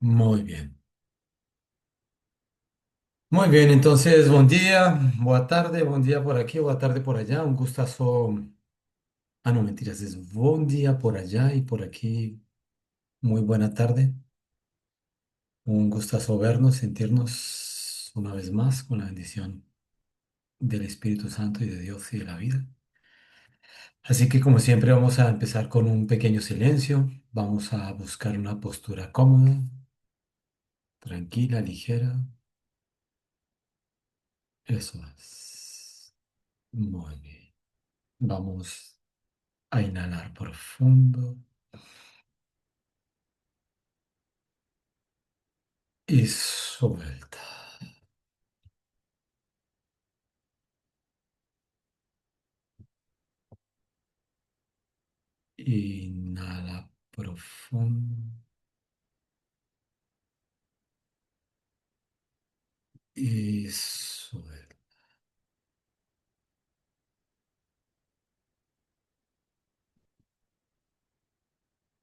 Muy bien. Muy bien, entonces, buen día, buena tarde, buen día por aquí, buena tarde por allá. Un gustazo. Ah, no, mentiras, es buen día por allá y por aquí. Muy buena tarde. Un gustazo vernos, sentirnos una vez más con la bendición del Espíritu Santo y de Dios y de la vida. Así que, como siempre, vamos a empezar con un pequeño silencio. Vamos a buscar una postura cómoda, tranquila, ligera. Eso es. Muy bien. Vamos a inhalar profundo y suelta. Inhala profundo y suelta.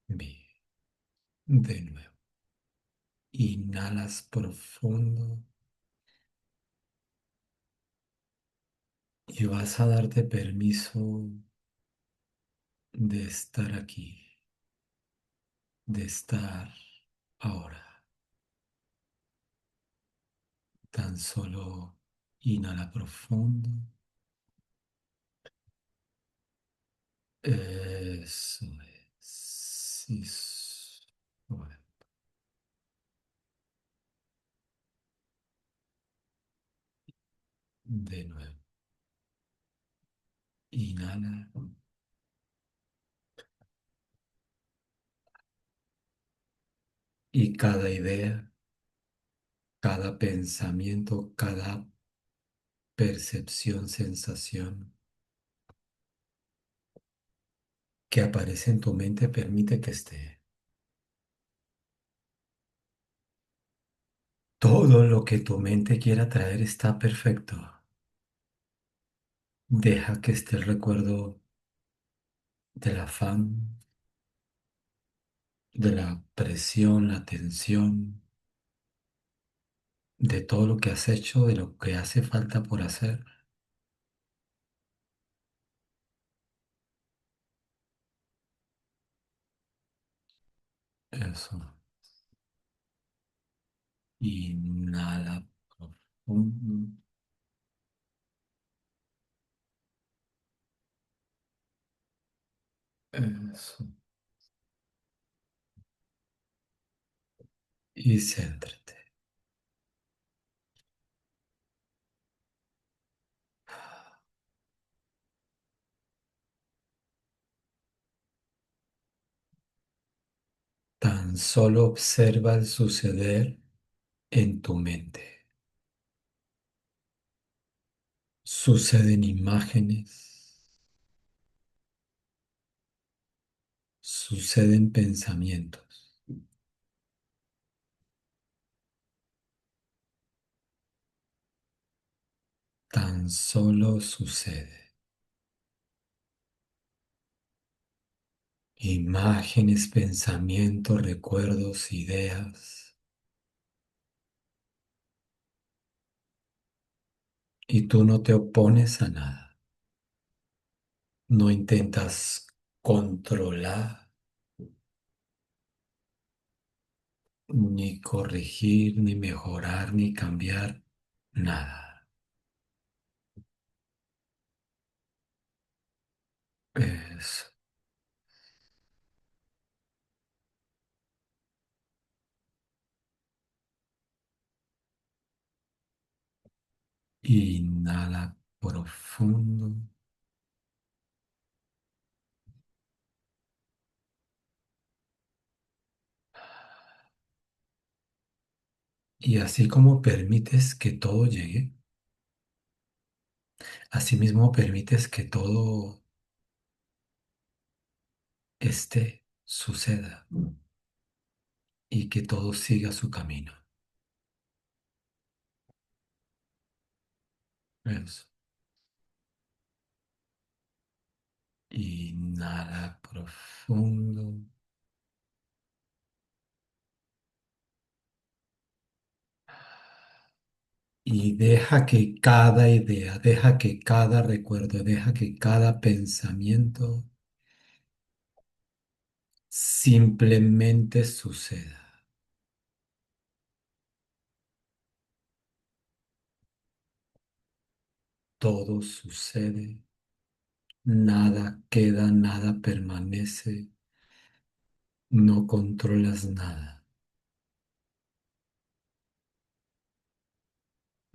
Bien. De nuevo. Inhalas profundo y vas a darte permiso de estar aquí, de estar ahora. Tan solo inhala profundo. Eso es. Y suelta. De nuevo. Inhala y cada idea, cada pensamiento, cada percepción, sensación que aparece en tu mente permite que esté. Todo lo que tu mente quiera traer está perfecto. Deja que esté el recuerdo del afán, de la presión, la tensión, de todo lo que has hecho, de lo que hace falta por hacer. Eso. Inhala profundo. Eso. Y céntrate. Tan solo observa el suceder en tu mente. Suceden imágenes, suceden pensamientos. Tan solo sucede. Imágenes, pensamientos, recuerdos, ideas. Y tú no te opones a nada. No intentas controlar, ni corregir, ni mejorar, ni cambiar nada. Eso. Inhala profundo. Y así como permites que todo llegue, asimismo permites que todo suceda y que todo siga su camino. Eso. Inhala profundo y deja que cada idea, deja que cada recuerdo, deja que cada pensamiento simplemente suceda. Todo sucede, nada queda, nada permanece, no controlas nada.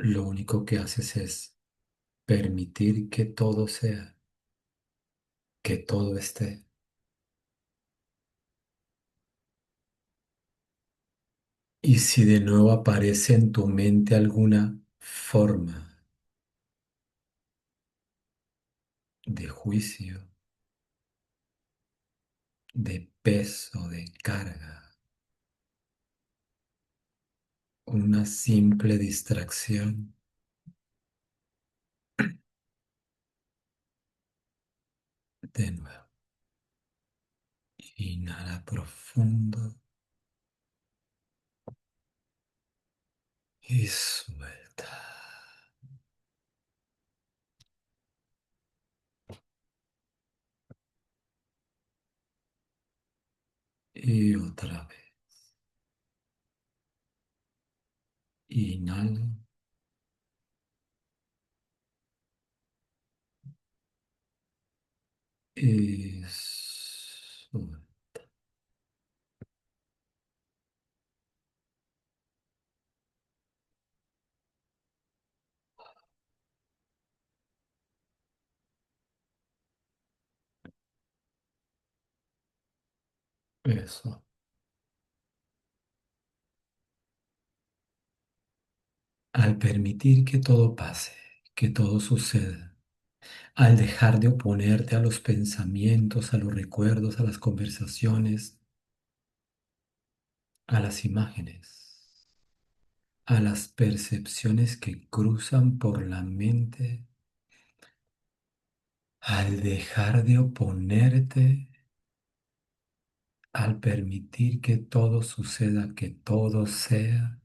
Lo único que haces es permitir que todo sea, que todo esté. Y si de nuevo aparece en tu mente alguna forma de juicio, de peso, de carga, una simple distracción, de nuevo, inhala profundo y suelta. Y otra vez, inhala y suelta. Eso. Al permitir que todo pase, que todo suceda, al dejar de oponerte a los pensamientos, a los recuerdos, a las conversaciones, a las imágenes, a las percepciones que cruzan por la mente, al dejar de oponerte, al permitir que todo suceda, que todo sea,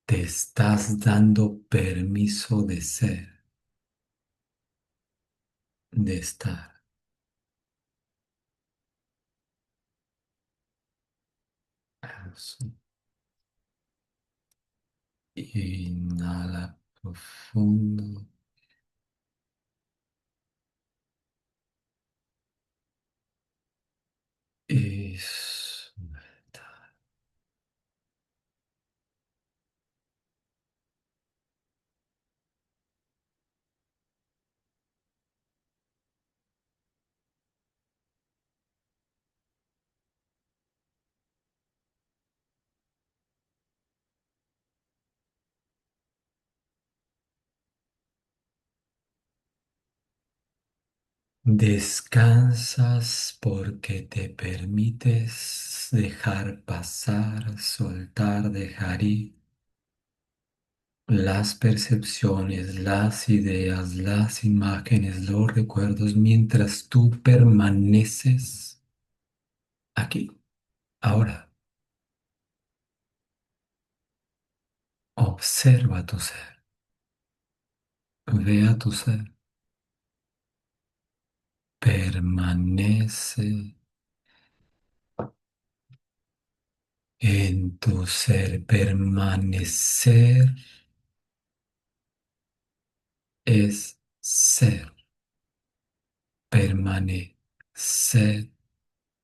te estás dando permiso de ser, de estar. Eso. Inhala profundo y suelta. Descansas porque te permites dejar pasar, soltar, dejar ir las percepciones, las ideas, las imágenes, los recuerdos, mientras tú permaneces aquí. Ahora, observa tu ser, ve a tu ser, permanece en tu ser. Permanecer es ser, permanecer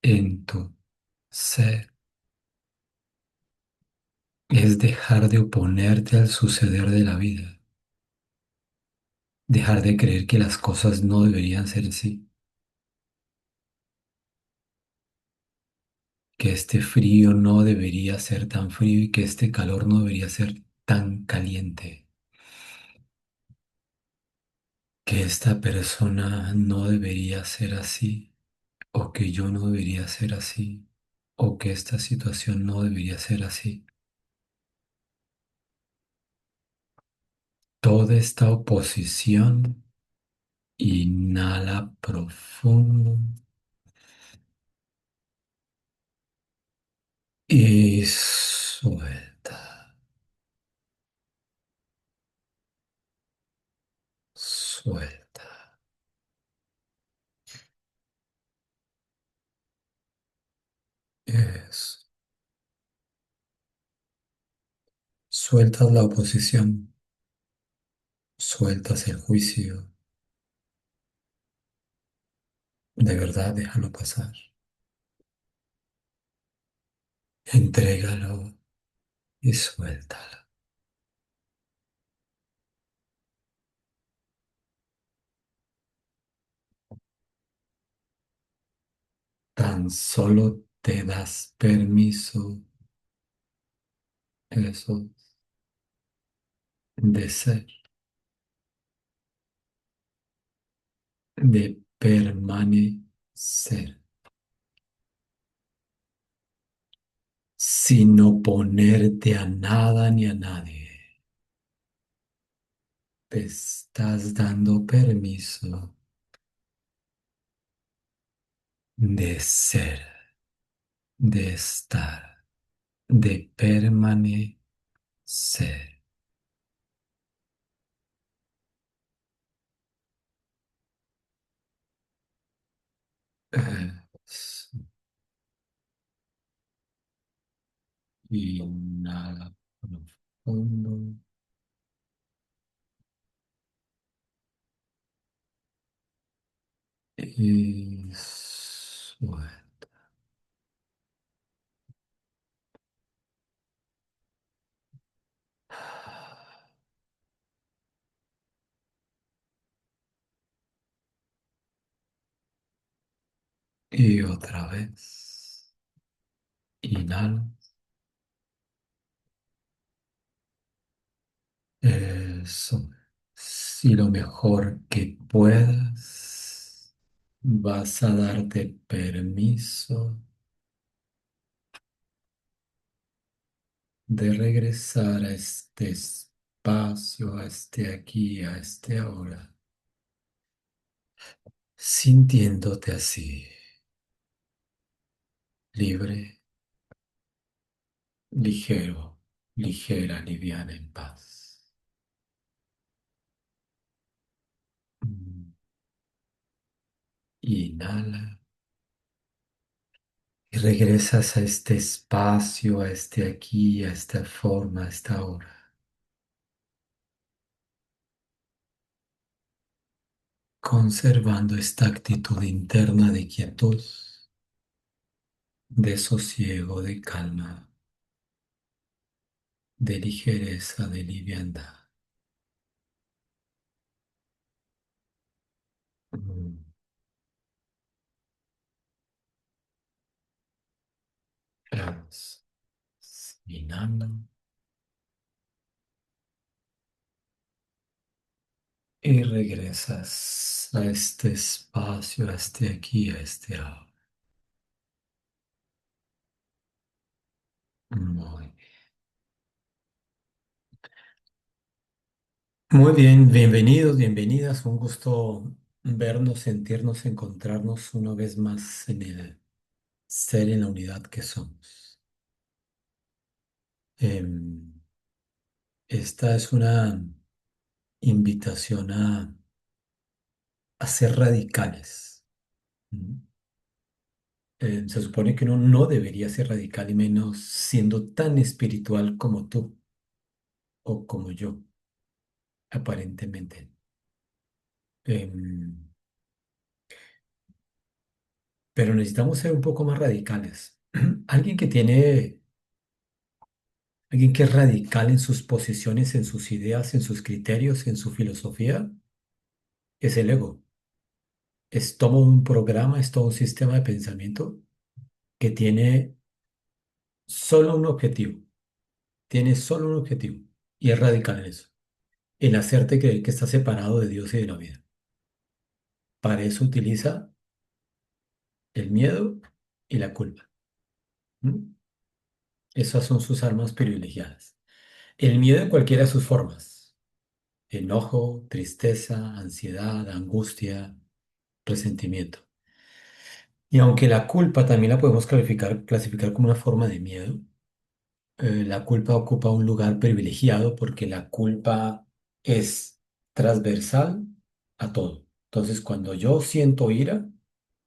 en tu ser es dejar de oponerte al suceder de la vida, dejar de creer que las cosas no deberían ser así, que este frío no debería ser tan frío y que este calor no debería ser tan caliente, que esta persona no debería ser así, o que yo no debería ser así, o que esta situación no debería ser así. Toda esta oposición, inhala profundo y suelta, suelta. Eso. Sueltas la oposición, sueltas el juicio. De verdad, déjalo pasar. Entrégalo y suéltalo. Tan solo te das permiso, eso, de ser, de permanecer, sin oponerte a nada ni a nadie. Te estás dando permiso de ser, de estar, de permanecer. Eso. Inhala profundo y suelta. Y otra vez. Inhala. Eso. Si lo mejor que puedas, vas a darte permiso de regresar a este espacio, a este aquí, a este ahora, sintiéndote así, libre, ligero, ligera, liviana, en paz. Mm. Inhala y regresas a este espacio, a este aquí, a esta forma, a esta hora, conservando esta actitud interna de quietud, de sosiego, de calma, de ligereza, de liviandad. Mm. Eso. Inhala y regresas a este espacio, a este aquí, a este ahora. Muy Muy bien, bienvenidos, bienvenidas. Un gusto vernos, sentirnos, encontrarnos una vez más en el ser en la unidad que somos. Em, Esta es una invitación a ser radicales. ¿Mm? Se supone que uno no debería ser radical y menos siendo tan espiritual como tú o como yo, aparentemente. Em, pero necesitamos ser un poco más radicales. Alguien que tiene Alguien que es radical en sus posiciones, en sus ideas, en sus criterios, en su filosofía, es el ego. Es todo un programa, es todo un sistema de pensamiento que tiene solo un objetivo. Tiene solo un objetivo. Y es radical en eso. En hacerte creer que está separado de Dios y de la vida. Para eso utiliza el miedo y la culpa. ¿Mm? Esas son sus armas privilegiadas. El miedo en cualquiera de sus formas. Enojo, tristeza, ansiedad, angustia, resentimiento. Y aunque la culpa también la podemos clasificar como una forma de miedo, la culpa ocupa un lugar privilegiado porque la culpa es transversal a todo. Entonces, cuando yo siento ira,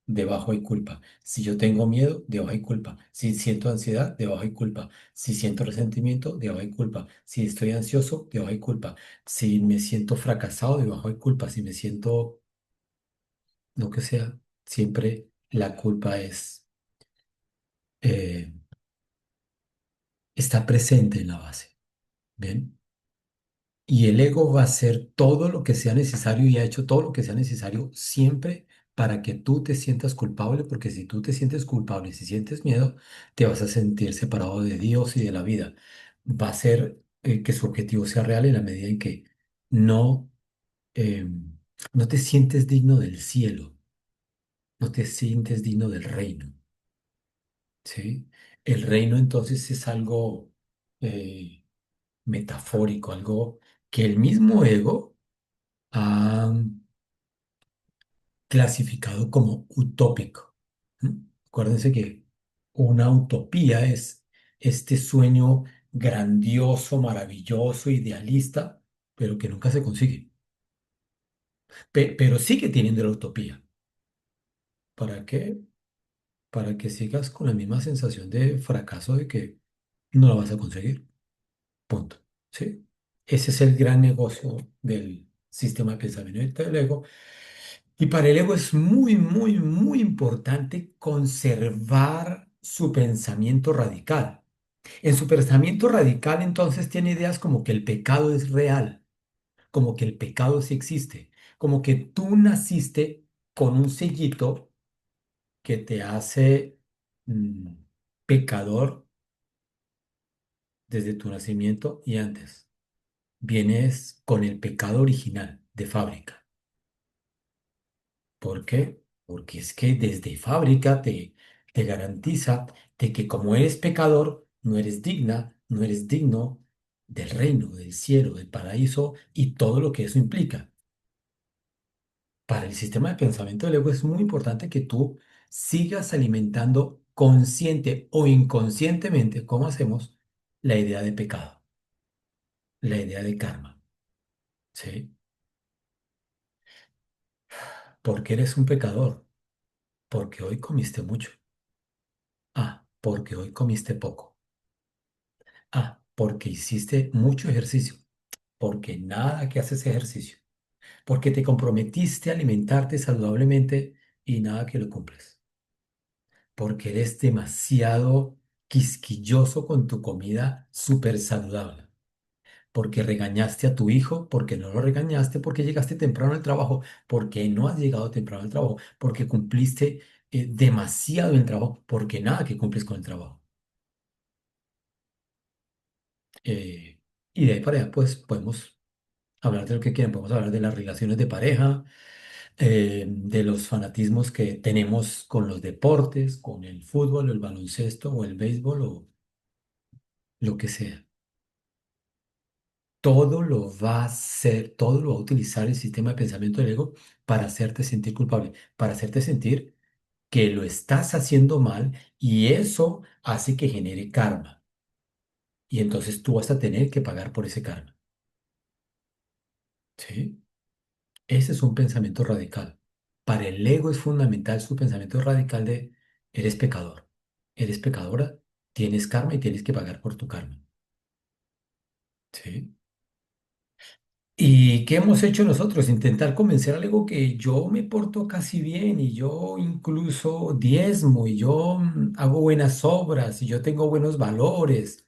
debajo hay culpa. Si yo tengo miedo, debajo hay culpa. Si siento ansiedad, debajo hay culpa. Si siento resentimiento, debajo hay culpa. Si estoy ansioso, debajo hay culpa. Si me siento fracasado, debajo hay culpa. Si me siento lo que sea, siempre la culpa eh, está presente en la base. ¿Bien? Y el ego va a hacer todo lo que sea necesario y ha hecho todo lo que sea necesario siempre para que tú te sientas culpable, porque si tú te sientes culpable, si sientes miedo, te vas a sentir separado de Dios y de la vida. Va a ser que su objetivo sea real en la medida en que no, eh, no te sientes digno del cielo, no te sientes digno del reino, ¿sí? El reino entonces es algo eh, metafórico, algo que el mismo ego ha clasificado como utópico. ¿M? Acuérdense que una utopía es este sueño grandioso, maravilloso, idealista, pero que nunca se consigue. Pero sigue teniendo la utopía. ¿Para qué? Para que sigas con la misma sensación de fracaso de que no la vas a conseguir. Punto. ¿Sí? Ese es el gran negocio del sistema de pensamiento del ego. Y para el ego es muy, muy, muy importante conservar su pensamiento radical. En su pensamiento radical entonces tiene ideas como que el pecado es real, como que el pecado sí existe, como que tú naciste con un sellito que te hace mm, pecador desde tu nacimiento y antes. Vienes con el pecado original de fábrica. ¿Por qué? Porque es que desde fábrica te garantiza de que como eres pecador, no eres digna, no eres digno del reino, del cielo, del paraíso y todo lo que eso implica. Para el sistema de pensamiento del ego es muy importante que tú sigas alimentando consciente o inconscientemente, como hacemos, la idea de pecado, la idea de karma. ¿Sí? Porque eres un pecador, porque hoy comiste mucho. Ah, porque hoy comiste poco. Ah, porque hiciste mucho ejercicio, porque nada que haces ejercicio, porque te comprometiste a alimentarte saludablemente y nada que lo cumples, porque eres demasiado quisquilloso con tu comida súper saludable, porque regañaste a tu hijo, porque no lo regañaste, porque llegaste temprano al trabajo, porque no has llegado temprano al trabajo, porque cumpliste demasiado en el trabajo, porque nada que cumples con el trabajo. Eh, y de ahí para allá, pues podemos hablar de lo que quieran. Podemos hablar de las relaciones de pareja, de los fanatismos que tenemos con los deportes, con el fútbol, el baloncesto o el béisbol o lo que sea. Todo lo va a hacer, todo lo va a utilizar el sistema de pensamiento del ego para hacerte sentir culpable, para hacerte sentir que lo estás haciendo mal y eso hace que genere karma. Y entonces tú vas a tener que pagar por ese karma. ¿Sí? Ese es un pensamiento radical. Para el ego es fundamental su pensamiento radical de eres pecador, eres pecadora, tienes karma y tienes que pagar por tu karma. ¿Sí? ¿Y qué hemos hecho nosotros? Intentar convencer al ego que yo me porto casi bien y yo incluso diezmo y yo hago buenas obras y yo tengo buenos valores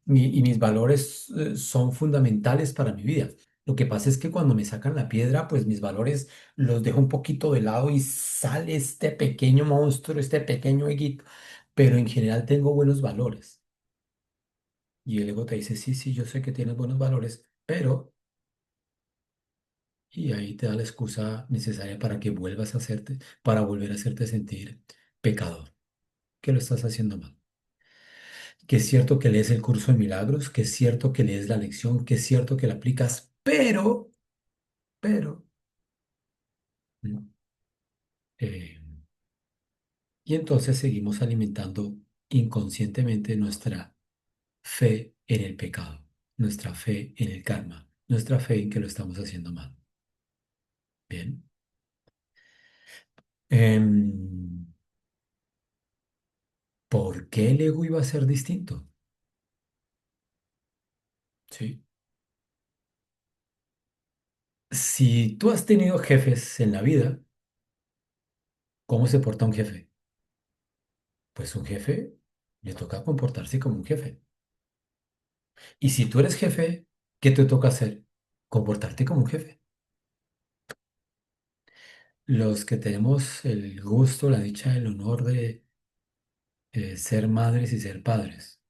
y mis valores son fundamentales para mi vida. Lo que pasa es que cuando me sacan la piedra, pues mis valores los dejo un poquito de lado y sale este pequeño monstruo, este pequeño eguito, pero en general tengo buenos valores. Y el ego te dice, sí, sí, yo sé que tienes buenos valores, pero... Y ahí te da la excusa necesaria para que vuelvas a hacerte, para volver a hacerte sentir pecador, que lo estás haciendo mal. Que es cierto que lees el curso de milagros, que es cierto que lees la lección, que es cierto que la aplicas, pero, ¿no? Eh, Y entonces seguimos alimentando inconscientemente nuestra fe en el pecado, nuestra fe en el karma, nuestra fe en que lo estamos haciendo mal. Bien. Em, ¿Por qué el ego iba a ser distinto? Sí. Si tú has tenido jefes en la vida, ¿cómo se porta un jefe? Pues un jefe le toca comportarse como un jefe. Y si tú eres jefe, ¿qué te toca hacer? Comportarte como un jefe. Los que tenemos el gusto, la dicha, el honor de ser madres y ser padres,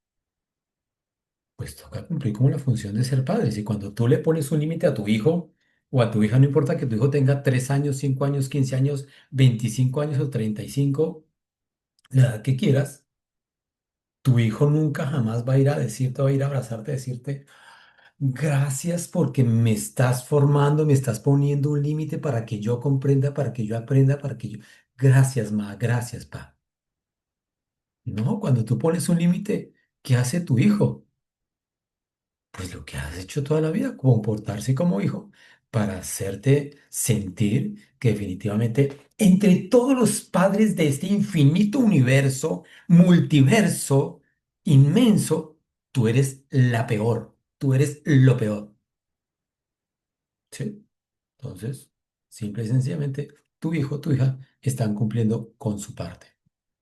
pues toca cumplir como la función de ser padres. Y cuando tú le pones un límite a tu hijo o a tu hija, no importa que tu hijo tenga 3 años, 5 años, 15 años, 25 años o 35, la edad que quieras, tu hijo nunca jamás va a ir a decirte, va a ir a abrazarte, a decirte, gracias porque me estás formando, me estás poniendo un límite para que yo comprenda, para que yo aprenda, para que yo... Gracias, ma, gracias, pa. No, cuando tú pones un límite, ¿qué hace tu hijo? Pues lo que has hecho toda la vida, comportarse como hijo para hacerte sentir que definitivamente entre todos los padres de este infinito universo, multiverso, inmenso, tú eres la peor, tú eres lo peor. ¿Sí? Entonces, simple y sencillamente, tu hijo, tu hija están cumpliendo con su parte.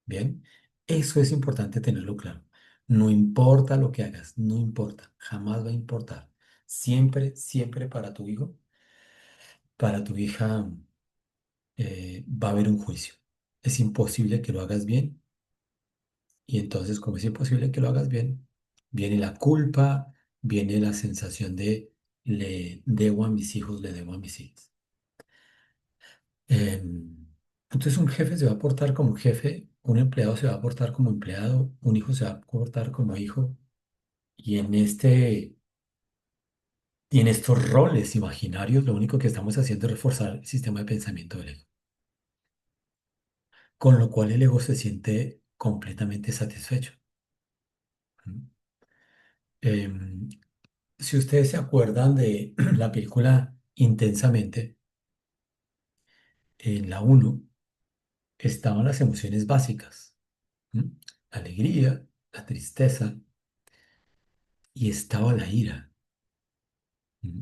Bien, eso es importante tenerlo claro. No importa lo que hagas, no importa, jamás va a importar. Siempre, siempre para tu hijo, para tu hija, va a haber un juicio. Es imposible que lo hagas bien y entonces, como es imposible que lo hagas bien, viene la culpa, viene la sensación de le debo a mis hijos, le debo a mis hijos. Entonces un jefe se va a portar como jefe, un empleado se va a portar como empleado, un hijo se va a portar como hijo, y y en estos roles imaginarios lo único que estamos haciendo es reforzar el sistema de pensamiento del ego, con lo cual el ego se siente completamente satisfecho. ¿Mm? Em, si ustedes se acuerdan de la película Intensamente, en la uno estaban las emociones básicas, ¿Mm? La alegría, la tristeza, y estaba la ira. ¿Mm?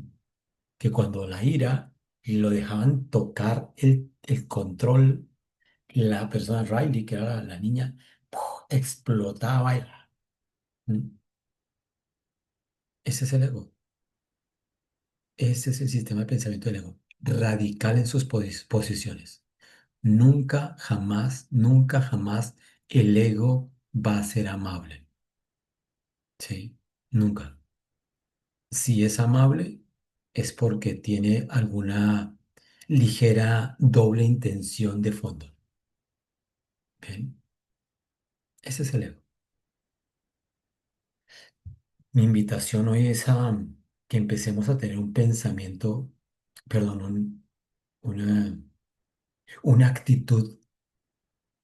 Que cuando la ira lo dejaban tocar el control, la persona Riley, que era la niña, ¡puf! Explotaba. ¿Mm? Ese es el ego. Ese es el sistema de pensamiento del ego. Radical en sus posiciones. Nunca, jamás, nunca, jamás el ego va a ser amable. ¿Sí? Nunca. Si es amable, es porque tiene alguna ligera doble intención de fondo. Bien, ese es el ego. Mi invitación hoy es a que empecemos a tener un pensamiento, perdón, una, una actitud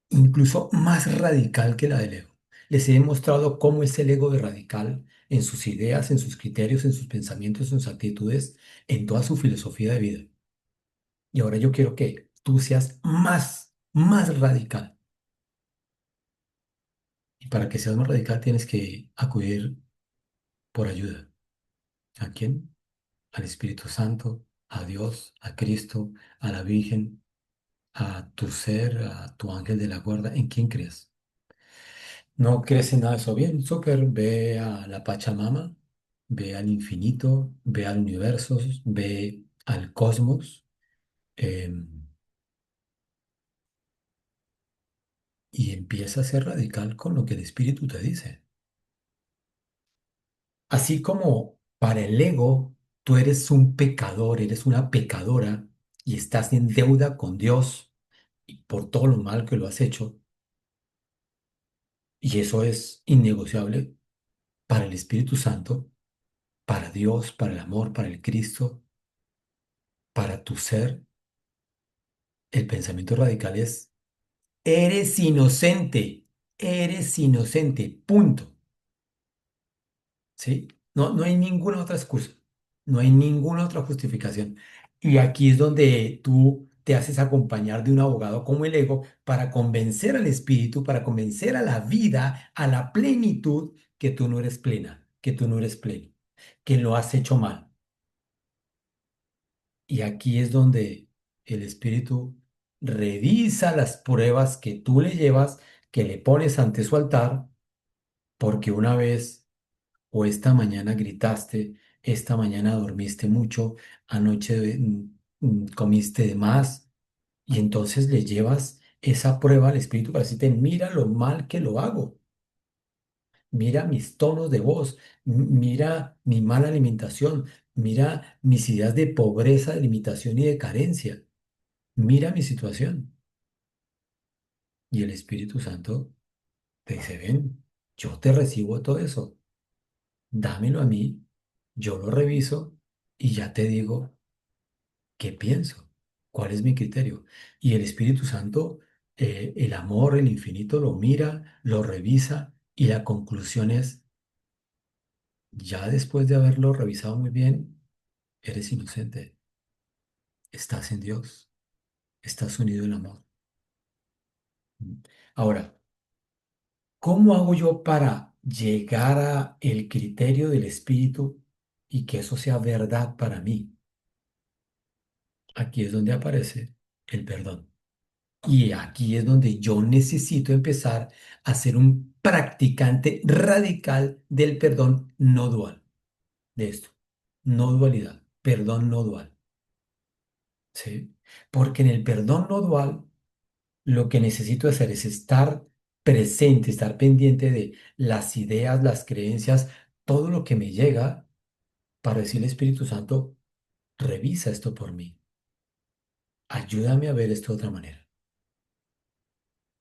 incluso más radical que la del ego. Les he demostrado cómo es el ego de radical en sus ideas, en sus criterios, en sus pensamientos, en sus actitudes, en toda su filosofía de vida. Y ahora yo quiero que tú seas más radical. Y para que seas más radical tienes que acudir por ayuda. ¿A quién? Al Espíritu Santo, a Dios, a Cristo, a la Virgen, a tu ser, a tu ángel de la guarda. ¿En quién crees? ¿No crees en nada de eso? Bien, súper. Ve a la Pachamama, ve al infinito, ve al universo, ve al cosmos, y empieza a ser radical con lo que el Espíritu te dice. Así como para el ego, tú eres un pecador, eres una pecadora y estás en deuda con Dios y por todo lo mal que lo has hecho, y eso es innegociable para el Espíritu Santo, para Dios, para el amor, para el Cristo, para tu ser, el pensamiento radical es eres inocente, punto. ¿Sí? No, no hay ninguna otra excusa, no hay ninguna otra justificación. Y aquí es donde tú te haces acompañar de un abogado como el ego para convencer al espíritu, para convencer a la vida, a la plenitud, que tú no eres plena, que tú no eres pleno, que lo has hecho mal. Y aquí es donde el espíritu revisa las pruebas que tú le llevas, que le pones ante su altar, porque una vez o esta mañana gritaste, esta mañana dormiste mucho, anoche comiste de más, y entonces le llevas esa prueba al espíritu para decirte, mira lo mal que lo hago, mira mis tonos de voz, mira mi mala alimentación, mira mis ideas de pobreza, de limitación y de carencia, mira mi situación. Y el Espíritu Santo te dice, ven, yo te recibo todo eso, dámelo a mí, yo lo reviso y ya te digo qué pienso, cuál es mi criterio. Y el Espíritu Santo, el amor, el infinito, lo mira, lo revisa y la conclusión es, ya después de haberlo revisado muy bien, eres inocente, estás en Dios, estás unido en amor. Ahora, ¿cómo hago yo para llegar a el criterio del Espíritu y que eso sea verdad para mí? Aquí es donde aparece el perdón. Y aquí es donde yo necesito empezar a ser un practicante radical del perdón no dual, de esto. No dualidad, perdón no dual. ¿Sí? Porque en el perdón no dual lo que necesito hacer es estar presente, estar pendiente de las ideas, las creencias, todo lo que me llega para decirle Espíritu Santo, revisa esto por mí. Ayúdame a ver esto de otra manera.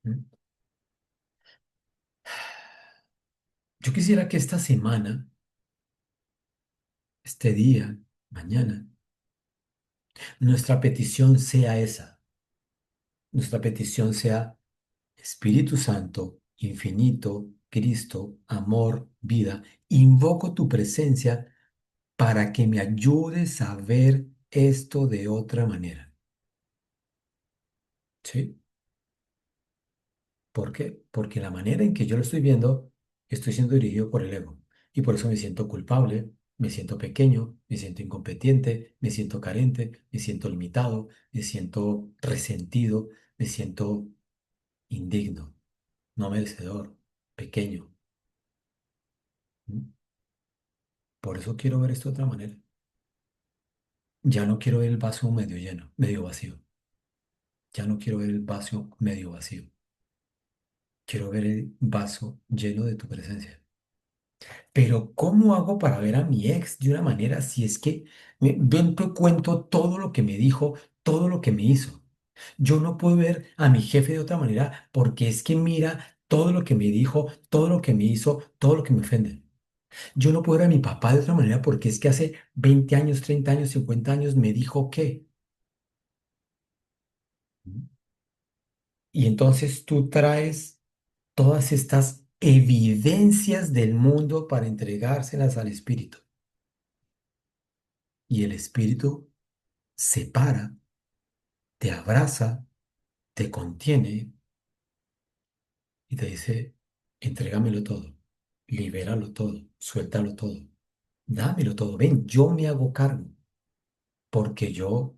¿Mm? Yo quisiera que esta semana, este día, mañana, nuestra petición sea esa. Nuestra petición sea Espíritu Santo, infinito, Cristo, amor, vida. Invoco tu presencia para que me ayudes a ver esto de otra manera. ¿Sí? ¿Por qué? Porque la manera en que yo lo estoy viendo, estoy siendo dirigido por el ego. Y por eso me siento culpable, me siento pequeño, me siento incompetente, me siento carente, me siento limitado, me siento resentido, me siento indigno, no merecedor, pequeño. ¿Mm? Por eso quiero ver esto de otra manera. Ya no quiero ver el vaso medio lleno, medio vacío. Ya no quiero ver el vaso medio vacío. Quiero ver el vaso lleno de tu presencia. Pero ¿cómo hago para ver a mi ex de una manera si es que ven te cuento todo lo que me dijo, todo lo que me hizo? Yo no puedo ver a mi jefe de otra manera porque es que mira todo lo que me dijo, todo lo que me hizo, todo lo que me ofende. Yo no puedo ver a mi papá de otra manera porque es que hace 20 años, 30 años, 50 años me dijo que. Y entonces tú traes todas estas evidencias del mundo para entregárselas al Espíritu. Y el Espíritu se para, te abraza, te contiene y te dice, entrégamelo todo, libéralo todo, suéltalo todo, dámelo todo, ven, yo me hago cargo, porque yo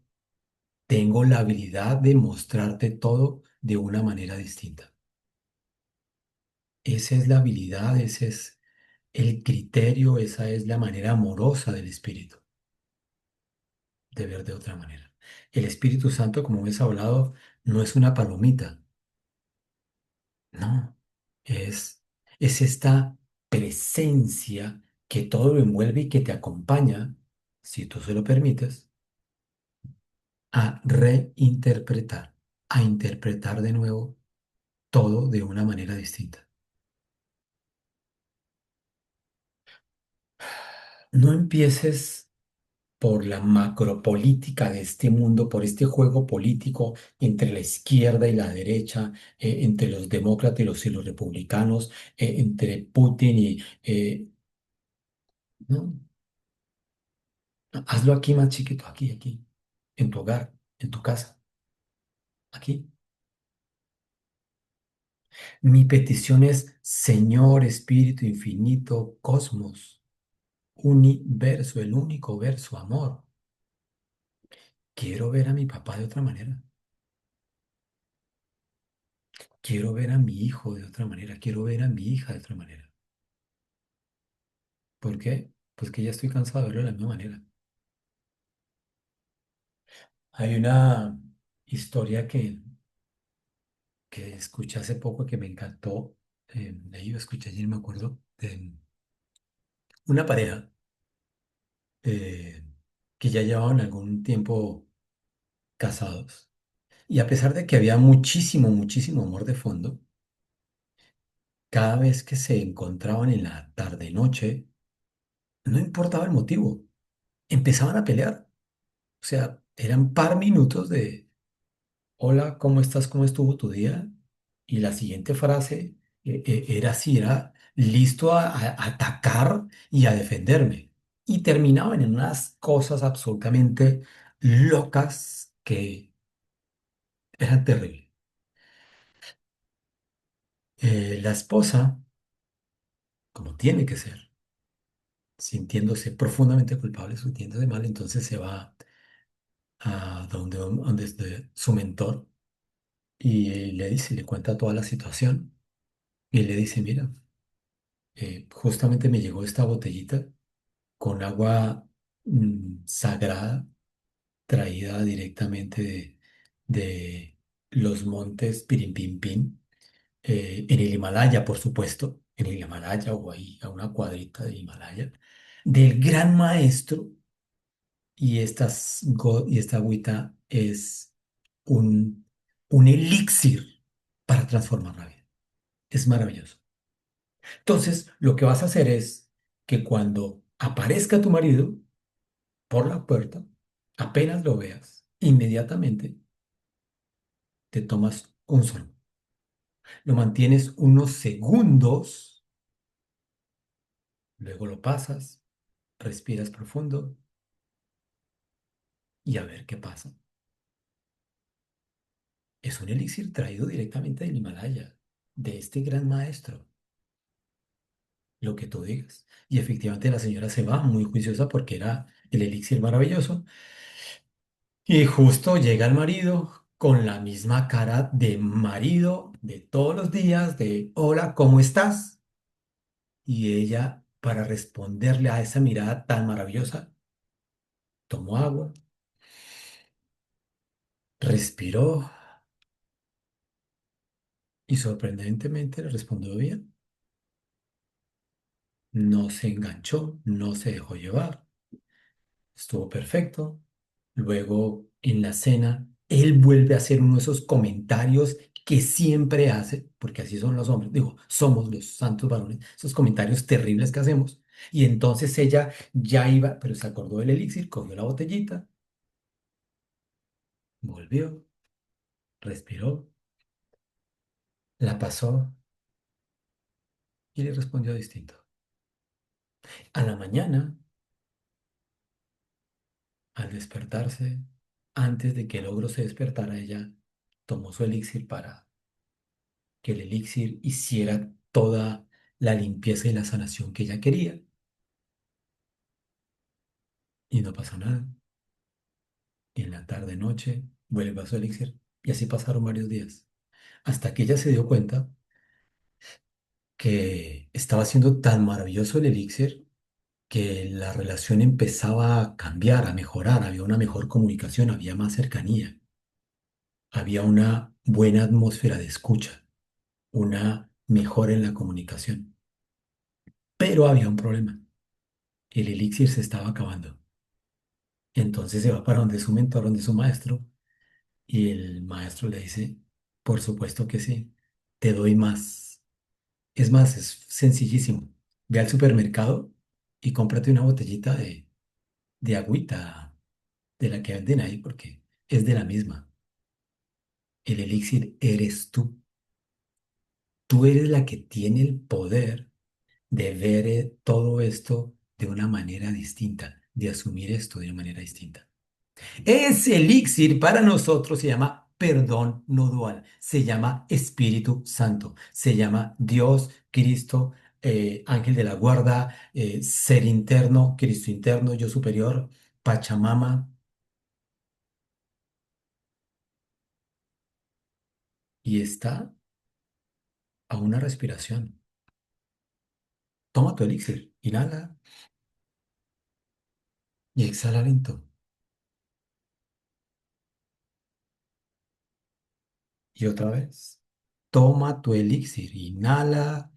tengo la habilidad de mostrarte todo de una manera distinta. Esa es la habilidad, ese es el criterio, esa es la manera amorosa del Espíritu, de ver de otra manera. El Espíritu Santo, como hemos hablado, no es una palomita, no, es esta presencia que todo lo envuelve y que te acompaña, si tú se lo permites, a reinterpretar, a interpretar de nuevo todo de una manera distinta. No empieces por la macropolítica de este mundo, por este juego político entre la izquierda y la derecha, entre los demócratas y los republicanos, entre Putin y... no, hazlo aquí más chiquito, aquí, en tu hogar, en tu casa, aquí. Mi petición es, Señor Espíritu Infinito, Cosmos, Universo, el único verso, amor. Quiero ver a mi papá de otra manera. Quiero ver a mi hijo de otra manera. Quiero ver a mi hija de otra manera. ¿Por qué? Pues que ya estoy cansado de verlo de la misma manera. Hay una historia que escuché hace poco que me encantó. Ahí lo escuché ayer, me acuerdo, de una pareja eh, que ya llevaban algún tiempo casados. Y a pesar de que había muchísimo amor de fondo, cada vez que se encontraban en la tarde-noche, no importaba el motivo, empezaban a pelear. O sea, eran par minutos de, hola, ¿cómo estás? ¿Cómo estuvo tu día? Y la siguiente frase era así, era listo a atacar y a defenderme. Y terminaban en unas cosas absolutamente locas que eran terribles. La esposa, como tiene que ser, sintiéndose profundamente culpable, sintiéndose mal, entonces se va a donde su mentor y le dice, le cuenta toda la situación y le dice, mira, justamente me llegó esta botellita con agua sagrada traída directamente de los montes Pirimpimpín, en el Himalaya, por supuesto, en el Himalaya o ahí a una cuadrita del Himalaya, del gran maestro, y esta agüita es un, un elixir para transformar la vida. Es maravilloso. Entonces, lo que vas a hacer es que cuando aparezca tu marido por la puerta, apenas lo veas, inmediatamente te tomas un sorbo. Lo mantienes unos segundos, luego lo pasas, respiras profundo y a ver qué pasa. Es un elixir traído directamente del Himalaya, de este gran maestro, lo que tú digas. Y efectivamente la señora se va muy juiciosa porque era el elixir maravilloso. Y justo llega el marido con la misma cara de marido de todos los días, de hola, ¿cómo estás? Y ella, para responderle a esa mirada tan maravillosa, tomó agua, respiró y sorprendentemente le respondió bien. No se enganchó, no se dejó llevar, estuvo perfecto. Luego, en la cena, él vuelve a hacer uno de esos comentarios que siempre hace, porque así son los hombres, digo, somos los santos varones, esos comentarios terribles que hacemos. Y entonces ella ya iba, pero se acordó del elixir, cogió la botellita, volvió, respiró, la pasó y le respondió distinto. A la mañana, al despertarse, antes de que el ogro se despertara, ella tomó su elixir para que el elixir hiciera toda la limpieza y la sanación que ella quería. Y no pasó nada. Y en la tarde noche vuelve a su elixir. Y así pasaron varios días. Hasta que ella se dio cuenta que estaba siendo tan maravilloso el elixir que la relación empezaba a cambiar, a mejorar. Había una mejor comunicación, había más cercanía, había una buena atmósfera de escucha, una mejora en la comunicación. Pero había un problema. El elixir se estaba acabando. Entonces se va para donde su mentor, donde su maestro, y el maestro le dice, por supuesto que sí, te doy más. Es más, es sencillísimo. Ve al supermercado y cómprate una botellita de agüita, de la que venden ahí, porque es de la misma. El elixir eres tú. Tú eres la que tiene el poder de ver todo esto de una manera distinta, de asumir esto de una manera distinta. Ese elixir para nosotros se llama perdón no dual, se llama Espíritu Santo, se llama Dios, Cristo, ángel de la guarda, ser interno, Cristo interno, yo superior, Pachamama, y está a una respiración. Toma tu elixir, inhala y exhala lento. Y otra vez, toma tu elixir, inhala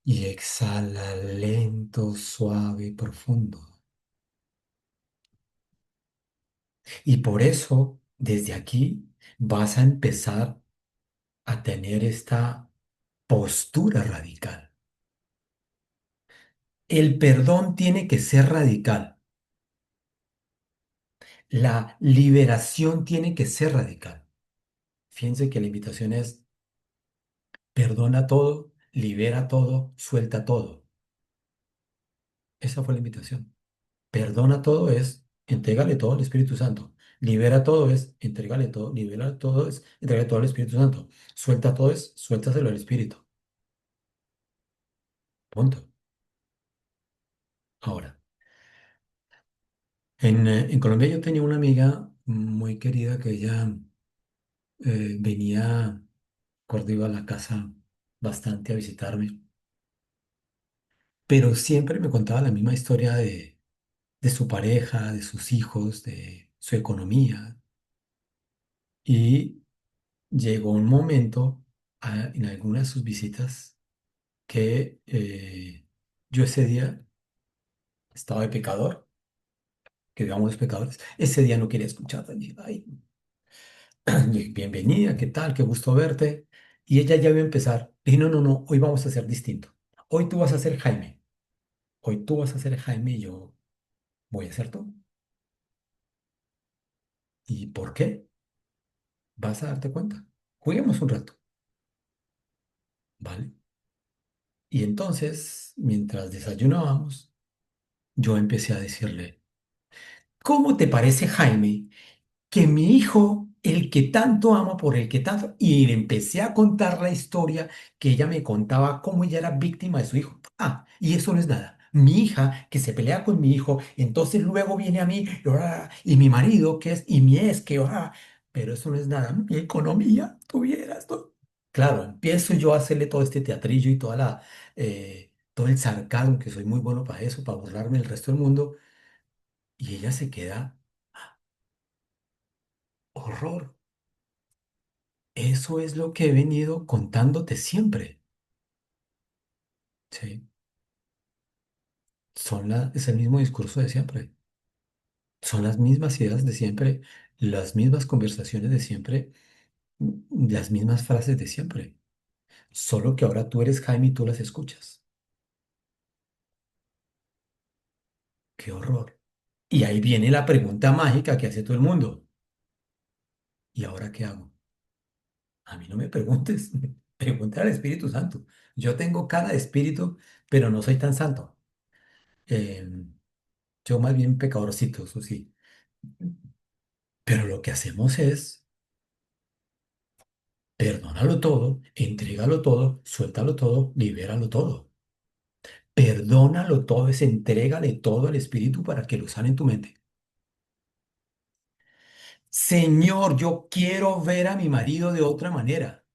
y exhala lento, suave y profundo. Y por eso, desde aquí, vas a empezar a tener esta postura radical. El perdón tiene que ser radical. La liberación tiene que ser radical. Fíjense que la invitación es perdona todo, libera todo, suelta todo. Esa fue la invitación. Perdona todo es entrégale todo al Espíritu Santo. Libera todo es entrégale todo. Libera todo es entrégale todo al Espíritu Santo. Suelta todo es suéltaselo al Espíritu. Punto. Ahora, en Colombia yo tenía una amiga muy querida que ella venía, cuando iba a la casa bastante a visitarme, pero siempre me contaba la misma historia de su pareja, de sus hijos, de su economía. Y llegó un momento en alguna de sus visitas que yo ese día estaba de pecador, que digamos los pecadores, ese día no quería escucharla. Y dije, ay, bienvenida, ¿qué tal? Qué gusto verte. Y ella ya iba a empezar. Dije, no, no, no, hoy vamos a hacer distinto. Hoy tú vas a ser Jaime. Hoy tú vas a ser Jaime y yo voy a ser tú. ¿Y por qué? Vas a darte cuenta. Juguemos un rato, ¿vale? Y entonces, mientras desayunábamos, yo empecé a decirle, ¿cómo te parece, Jaime, que mi hijo, el que tanto amo, por el que tanto... Y le empecé a contar la historia que ella me contaba, cómo ella era víctima de su hijo. Ah, y eso no es nada. Mi hija, que se pelea con mi hijo, entonces luego viene a mí, y mi marido, que es, y mi ex, que, pero eso no es nada. Mi economía, tuvieras, ¿no? Claro, empiezo yo a hacerle todo este teatrillo y todo el sarcasmo, que soy muy bueno para eso, para burlarme del resto del mundo, y ella se queda, horror. Eso es lo que he venido contándote siempre. Sí, es el mismo discurso de siempre. Son las mismas ideas de siempre, las mismas conversaciones de siempre, las mismas frases de siempre. Solo que ahora tú eres Jaime y tú las escuchas. ¡Qué horror! Y ahí viene la pregunta mágica que hace todo el mundo. ¿Y ahora qué hago? A mí no me preguntes, pregúntale al Espíritu Santo. Yo tengo cara de espíritu, pero no soy tan santo. Eh, yo más bien pecadorcito, eso sí. Pero lo que hacemos es, perdónalo todo, entrégalo todo, suéltalo todo, libéralo todo. Perdónalo todo, es entrégale todo al Espíritu para que lo sane en tu mente. Señor, yo quiero ver a mi marido de otra manera.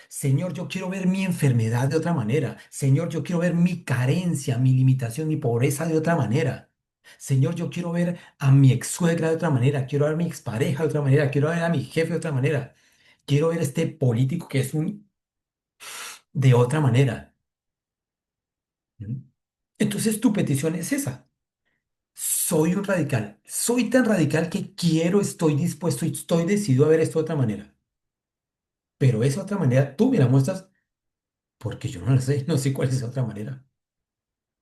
Señor, yo quiero ver mi enfermedad de otra manera. Señor, yo quiero ver mi carencia, mi limitación, mi pobreza de otra manera. Señor, yo quiero ver a mi ex suegra de otra manera. Quiero ver a mi expareja de otra manera. Quiero ver a mi jefe de otra manera. Quiero ver a este político que es un de otra manera. ¿Mm? Entonces tu petición es esa. Soy un radical. Soy tan radical que quiero, estoy dispuesto y estoy decidido a ver esto de otra manera. Pero esa otra manera tú me la muestras porque yo no la sé, no sé cuál es esa otra manera.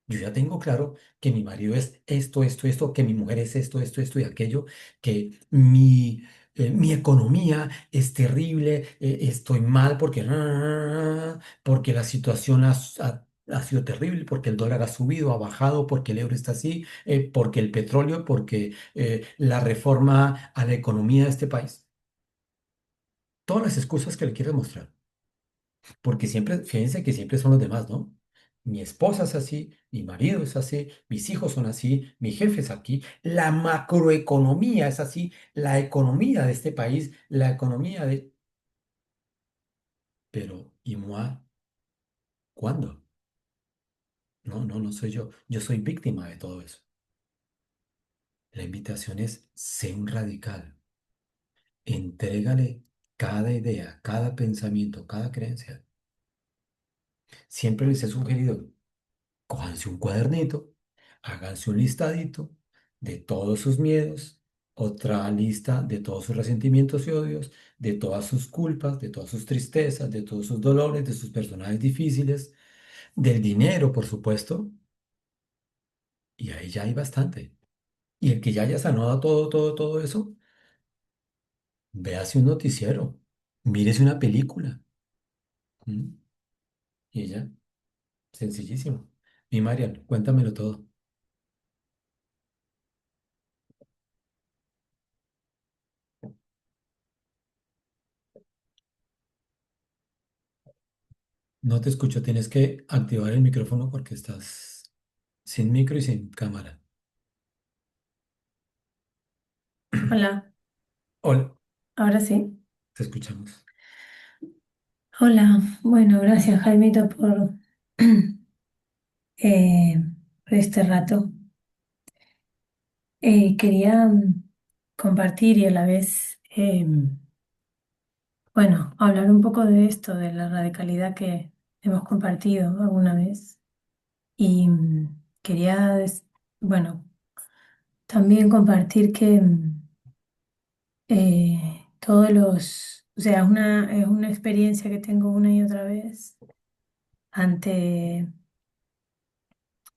Yo ya tengo claro que mi marido es esto, que mi mujer es esto y aquello, que mi economía es terrible, estoy mal porque la situación ha sido terrible, porque el dólar ha subido, ha bajado, porque el euro está así, porque el petróleo, porque la reforma a la economía de este país. Todas las excusas que le quieras mostrar. Porque siempre, fíjense que siempre son los demás, ¿no? Mi esposa es así, mi marido es así, mis hijos son así, mi jefe es aquí, la macroeconomía es así, la economía de este país, la economía de... Pero, ¿y moi? ¿Cuándo? No, no, no soy yo. Yo soy víctima de todo eso. La invitación es, sé un radical. Entrégale cada idea, cada pensamiento, cada creencia. Siempre les he sugerido cójanse un cuadernito, háganse un listadito de todos sus miedos, otra lista de todos sus resentimientos y odios, de todas sus culpas, de todas sus tristezas, de todos sus dolores, de sus personajes difíciles, del dinero, por supuesto, y ahí ya hay bastante. Y el que ya haya sanado todo eso, véase un noticiero, mírese una película, ¿m? Y ya, sencillísimo. Mi Marian, cuéntamelo todo. No te escucho, tienes que activar el micrófono porque estás sin micro y sin cámara. Hola, Hola, ahora sí. te escuchamos. Hola, bueno, gracias Jaimito eh, por este rato. Quería compartir y a la vez, bueno, hablar un poco de esto, de la radicalidad que hemos compartido alguna vez. Y quería, bueno, también compartir que o sea, es una experiencia que tengo una y otra vez ante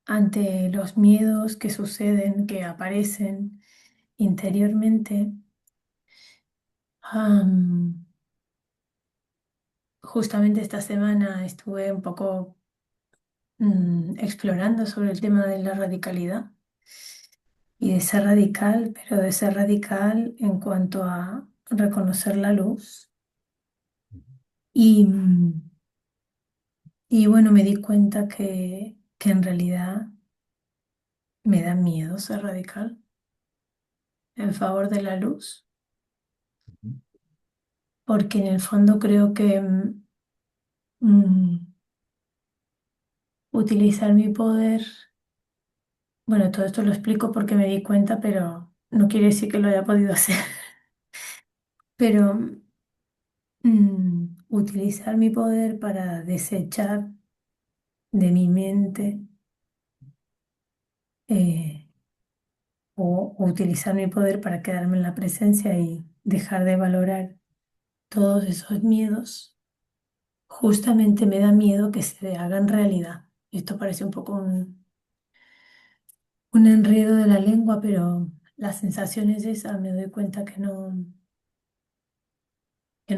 ante los miedos que suceden, que aparecen interiormente. Am, Justamente esta semana estuve un poco explorando sobre el tema de la radicalidad y de ser radical, pero de ser radical en cuanto a reconocer la luz. Y, y bueno, me di cuenta que en realidad me da miedo ser radical en favor de la luz, Ujú, porque en el fondo creo que mm, utilizar mi poder. Bueno, todo esto lo explico porque me di cuenta, pero no quiere decir que lo haya podido hacer. Pero utilizar mi poder para desechar de mi mente eh, o utilizar mi poder para quedarme en la presencia y dejar de valorar todos esos miedos, justamente me da miedo que se hagan realidad. Esto parece un poco un enredo de la lengua, pero la sensación es esa, me doy cuenta que no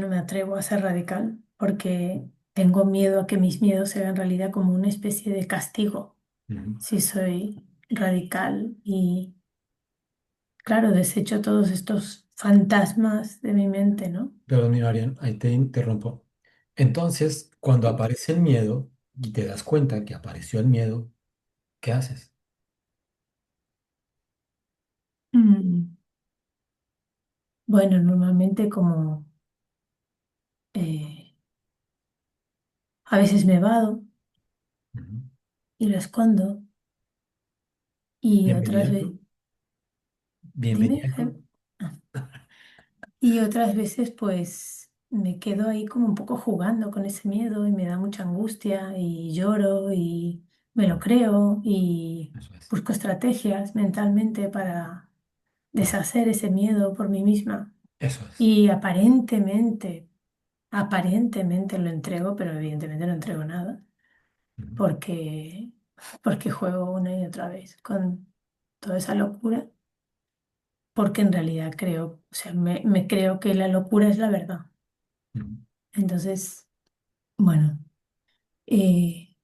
me atrevo a ser radical porque tengo miedo a que mis miedos se vean realidad como una especie de castigo ujú. si soy radical y, claro, desecho todos estos fantasmas de mi mente, ¿no? Perdón, mi Marian, ahí te interrumpo. Entonces, cuando aparece el miedo y te das cuenta que apareció el miedo, ¿qué haces? Mm. Bueno, normalmente como eh, a veces me vado Ujú. y lo escondo y otras Bienvenida veces, tú, dime, bienvenida tú. Jaime. Y otras veces pues me quedo ahí como un poco jugando con ese miedo y me da mucha angustia y lloro y me lo Mm, creo y eso es. busco estrategias mentalmente para deshacer ese miedo por mí misma. Eso es. Y aparentemente lo entrego, pero evidentemente no entrego nada, Ujú. porque porque juego una y otra vez con toda esa locura, porque en realidad creo, o sea, me creo que la locura es la verdad. Ujú, Entonces, bueno, eh,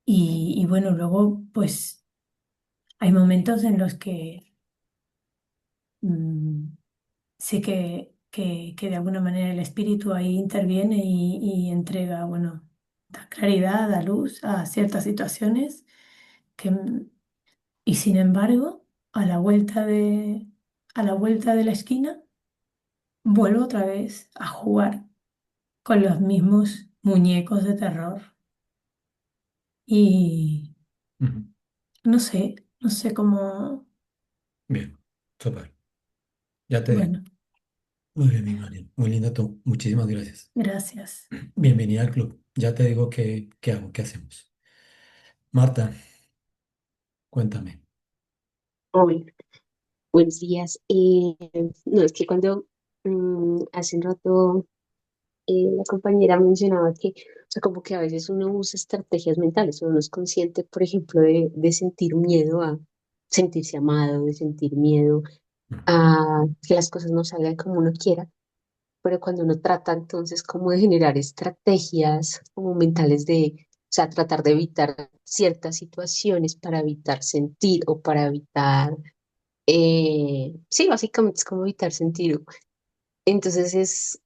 y bueno, luego pues hay momentos en los que mm, sé que de alguna manera el espíritu ahí interviene y entrega, bueno, da claridad, da luz a ciertas situaciones que, y sin embargo, a la vuelta de la esquina, vuelvo otra vez a jugar con los mismos muñecos de terror. Y ujú. no sé cómo, Bien, súper. Ya te digo. bueno, Muy bien, mi María. Muy linda tú. Muchísimas gracias. gracias. Bienvenida al club. Ya te digo qué hago, qué hacemos. Marta, cuéntame. Hola, buenos días. No, es que cuando hace un rato la compañera mencionaba que, o sea, como que a veces uno usa estrategias mentales, uno no es consciente, por ejemplo, de sentir miedo a sentirse amado, de sentir miedo Ujú, a que las cosas no salgan como uno quiera, pero cuando uno trata entonces como de generar estrategias como mentales o sea, tratar de evitar ciertas situaciones para evitar sentir o para evitar sí, básicamente es como evitar sentir. Entonces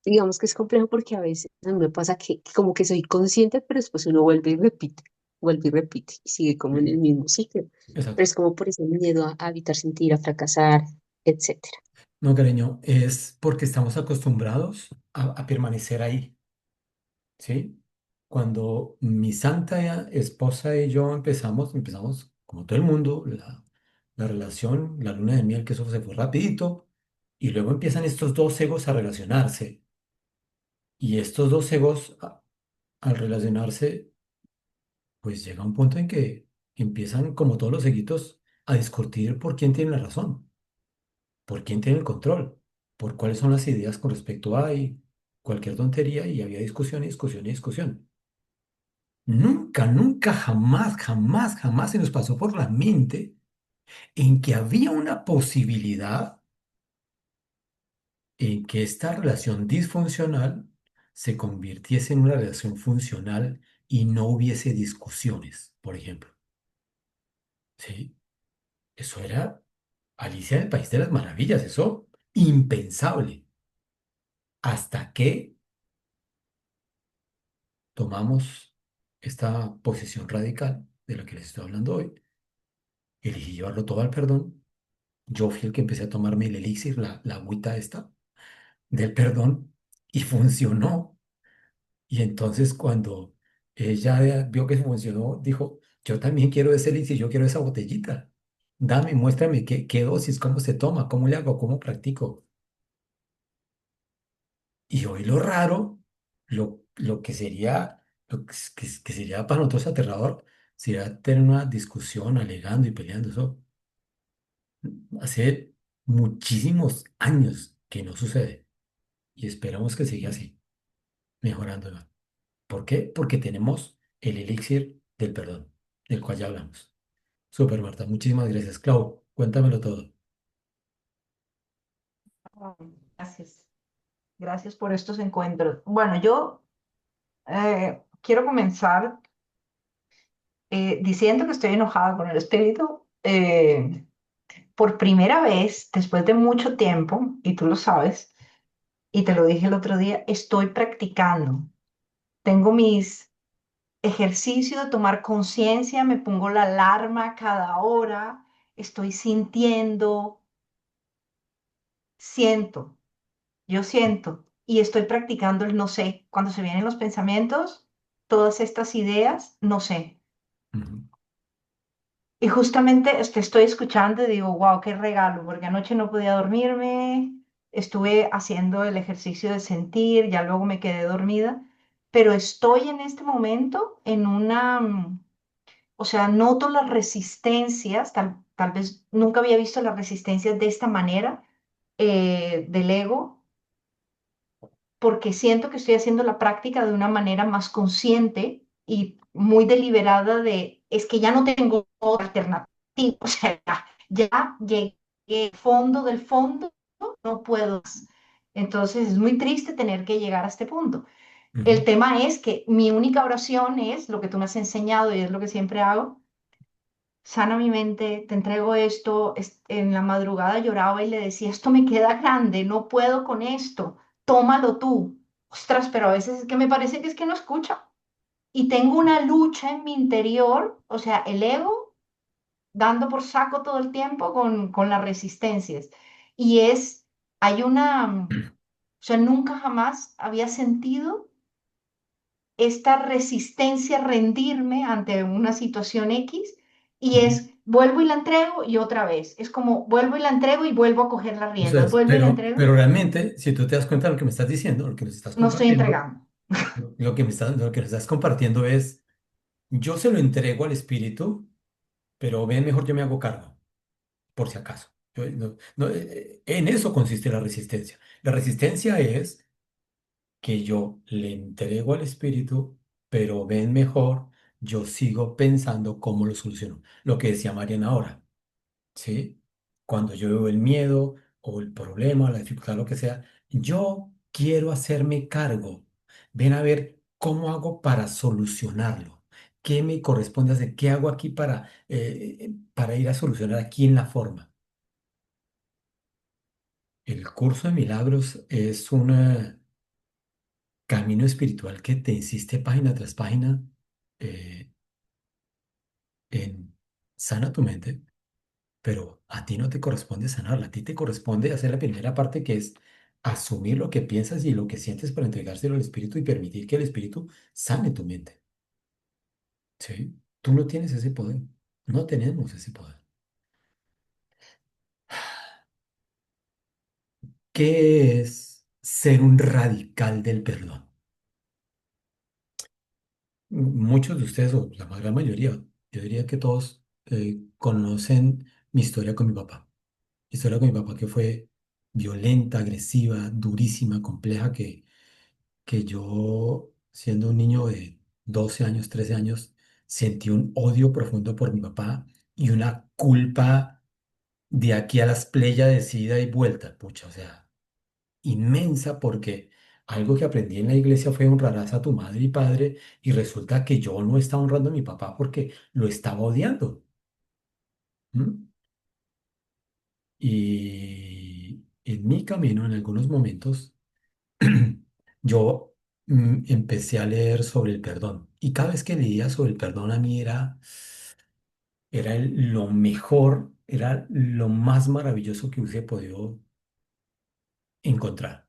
digamos que es complejo porque a veces a mí me pasa que como que soy consciente, pero después uno vuelve y repite, y sigue como en ujú. el mismo ciclo. Pero Exacto. es como por ese miedo a evitar sentir, a fracasar, etcétera. No, cariño, es porque estamos acostumbrados a permanecer ahí, ¿sí? Cuando mi santa esposa y yo empezamos como todo el mundo, la relación, la luna de miel, que eso se fue rapidito, y luego empiezan estos dos egos a relacionarse, y estos dos egos al relacionarse, pues llega un punto en que empiezan, como todos los eguitos, a discutir por quién tiene la razón, por quién tiene el control, por cuáles son las ideas con respecto a y cualquier tontería, y había discusión y discusión y discusión. Nunca, nunca, jamás, jamás, jamás se nos pasó por la mente en que había una posibilidad en que esta relación disfuncional se convirtiese en una relación funcional y no hubiese discusiones, por ejemplo. ¿Sí? Eso era Alicia en el País de las Maravillas, eso impensable. Hasta que tomamos esta posición radical de la que les estoy hablando hoy, elegí llevarlo todo al perdón. Yo fui el que empecé a tomarme el elixir, la agüita esta del perdón, y funcionó. Y entonces cuando ella vio que funcionó, dijo, yo también quiero ese elixir, yo quiero esa botellita. Dame, muéstrame qué dosis, cómo se toma, cómo le hago, cómo practico. Y hoy lo raro, lo que sería, que sería para nosotros aterrador, sería tener una discusión alegando y peleando. Eso hace muchísimos años que no sucede. Y esperamos que siga así, mejorando, Iván. ¿Por qué? Porque tenemos el elixir del perdón, del cual ya hablamos. Súper, Marta. Muchísimas gracias. Clau, cuéntamelo todo. Ah, gracias, gracias por estos encuentros. Bueno, yo quiero comenzar diciendo que estoy enojada con el espíritu. Por primera vez, después de mucho tiempo, y tú lo sabes, y te lo dije el otro día, estoy practicando. Tengo mis ejercicios de tomar conciencia, me pongo la alarma cada hora, estoy sintiendo, siento. Yo siento y estoy practicando el no sé. Cuando se vienen los pensamientos, todas estas ideas, no sé. Ujú, Y justamente estoy escuchando y digo, wow, qué regalo, porque anoche no podía dormirme, estuve haciendo el ejercicio de sentir, ya luego me quedé dormida, pero estoy en este momento en o sea, noto las resistencias, tal vez nunca había visto las resistencias de esta manera del ego porque siento que estoy haciendo la práctica de una manera más consciente y muy deliberada de, es que ya no tengo otra alternativa, o sea, ya llegué al fondo del fondo, no puedo más. Entonces es muy triste tener que llegar a este punto. Ujú. El tema es que mi única oración es lo que tú me has enseñado y es lo que siempre hago. Sana mi mente, te entrego esto. En la madrugada lloraba y le decía, esto me queda grande, no puedo con esto, tómalo tú. Ostras, pero a veces es que me parece que es que no escucha. Y tengo una lucha en mi interior, o sea, el ego dando por saco todo el tiempo con las resistencias. Y hay o sea, nunca jamás había sentido esta resistencia a rendirme ante una situación X y Ujú. vuelvo y la entrego y otra vez. Es como vuelvo y la entrego y vuelvo a coger las O sea, riendas, vuelvo y la entrego, pero realmente, si tú te das cuenta de lo que me estás diciendo, lo que nos estás no estoy compartiendo, entregando. lo que nos estás compartiendo es, yo se lo entrego al espíritu, pero ven, mejor yo me hago cargo, por si acaso. En eso consiste la resistencia. La resistencia es que yo le entrego al espíritu, pero ven mejor, yo sigo pensando cómo lo soluciono. Lo que decía Mariana ahora. ¿Sí? Cuando yo veo el miedo o el problema, la dificultad, lo que sea, yo quiero hacerme cargo. Ven a ver cómo hago para solucionarlo. ¿Qué me corresponde hacer? ¿Qué hago aquí para ir a solucionar aquí en la forma? El curso de milagros es un camino espiritual que te insiste página tras página eh, en sana tu mente. Pero a ti no te corresponde sanarla, a ti te corresponde hacer la primera parte que es asumir lo que piensas y lo que sientes para entregárselo al espíritu y permitir que el espíritu sane tu mente. ¿Sí? Tú no tienes ese poder, no tenemos ese poder. ¿Qué es ser un radical del perdón? Muchos de ustedes, o la más gran mayoría, yo diría que todos conocen mi historia con mi papá. Mi historia con mi papá que fue violenta, agresiva, durísima, compleja, que yo, siendo un niño de 12 años, 13 años, sentí un odio profundo por mi papá y una culpa de aquí a las pléyades, ida y vuelta, pucha, o sea, inmensa porque algo que aprendí en la iglesia fue honrarás a tu madre y padre y resulta que yo no estaba honrando a mi papá porque lo estaba odiando. ¿M? Y en mi camino, en algunos momentos, yo empecé a leer sobre el perdón y cada vez que leía sobre el perdón a mí era lo mejor, era lo más maravilloso que hubiese podido encontrar,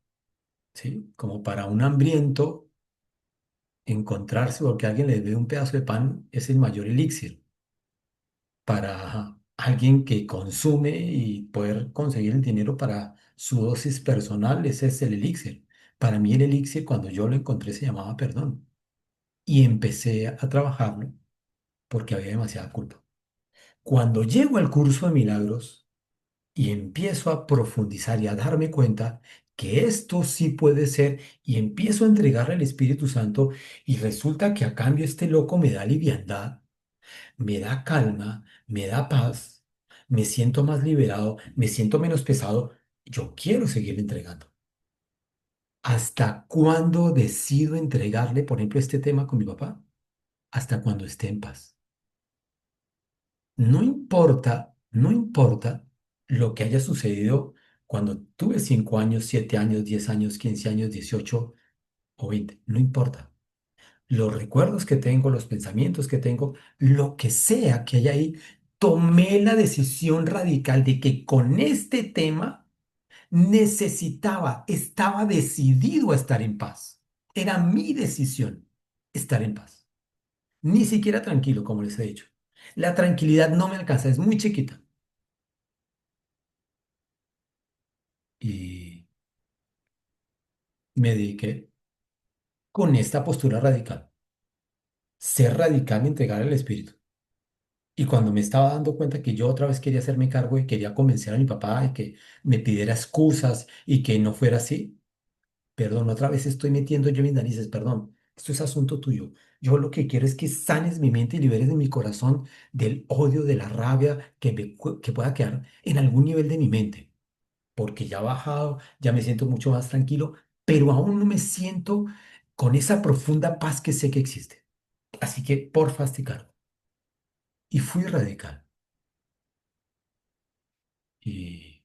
¿sí? Como para un hambriento encontrarse o que alguien le dé un pedazo de pan es el mayor elixir. Para alguien que consume y poder conseguir el dinero para su dosis personal, ese es el elixir. Para mí el elixir cuando yo lo encontré se llamaba perdón y empecé a trabajarlo porque había demasiada culpa. Cuando llego al curso de milagros y empiezo a profundizar y a darme cuenta que esto sí puede ser y empiezo a entregarle al Espíritu Santo y resulta que a cambio este loco me da liviandad, me da calma, me da paz, me siento más liberado, me siento menos pesado, yo quiero seguir entregando. ¿Hasta cuándo decido entregarle, por ejemplo, este tema con mi papá? Hasta cuando esté en paz. No importa, no importa lo que haya sucedido cuando tuve 5 años, 7 años, 10 años, 15 años, 18 o 20, no importa. Los recuerdos que tengo, los pensamientos que tengo, lo que sea que haya ahí, tomé la decisión radical de que con este tema necesitaba, estaba decidido a estar en paz. Era mi decisión estar en paz. Ni siquiera tranquilo, como les he dicho. La tranquilidad no me alcanza, es muy chiquita. Y me dediqué con esta postura radical, ser radical, entregar al espíritu. Y cuando me estaba dando cuenta que yo otra vez quería hacerme cargo y quería convencer a mi papá y que me pidiera excusas y que no fuera así, perdón, otra vez estoy metiendo yo mis narices, perdón. Esto es asunto tuyo. Yo lo que quiero es que sanes mi mente y liberes de mi corazón del odio, de la rabia que pueda quedar en algún nivel de mi mente, porque ya ha bajado, ya me siento mucho más tranquilo, pero aún no me siento con esa profunda paz que sé que existe. Así que, porfa, hazte cargo. Y fui radical. Y,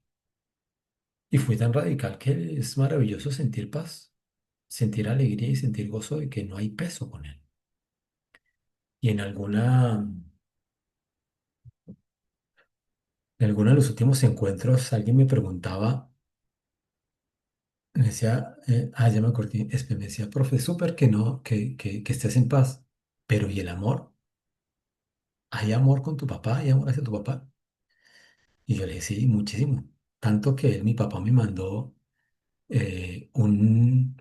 y fui tan radical que es maravilloso sentir paz, sentir alegría y sentir gozo de que no hay peso con él. Y en alguno de los últimos encuentros alguien me preguntaba, me decía, ya me acordé, me decía, profe, súper que no, que estés en paz, pero ¿y el amor? ¿Hay amor con tu papá? ¿Hay amor hacia tu papá? Y yo le dije, sí, muchísimo. Tanto que mi papá me mandó eh, un,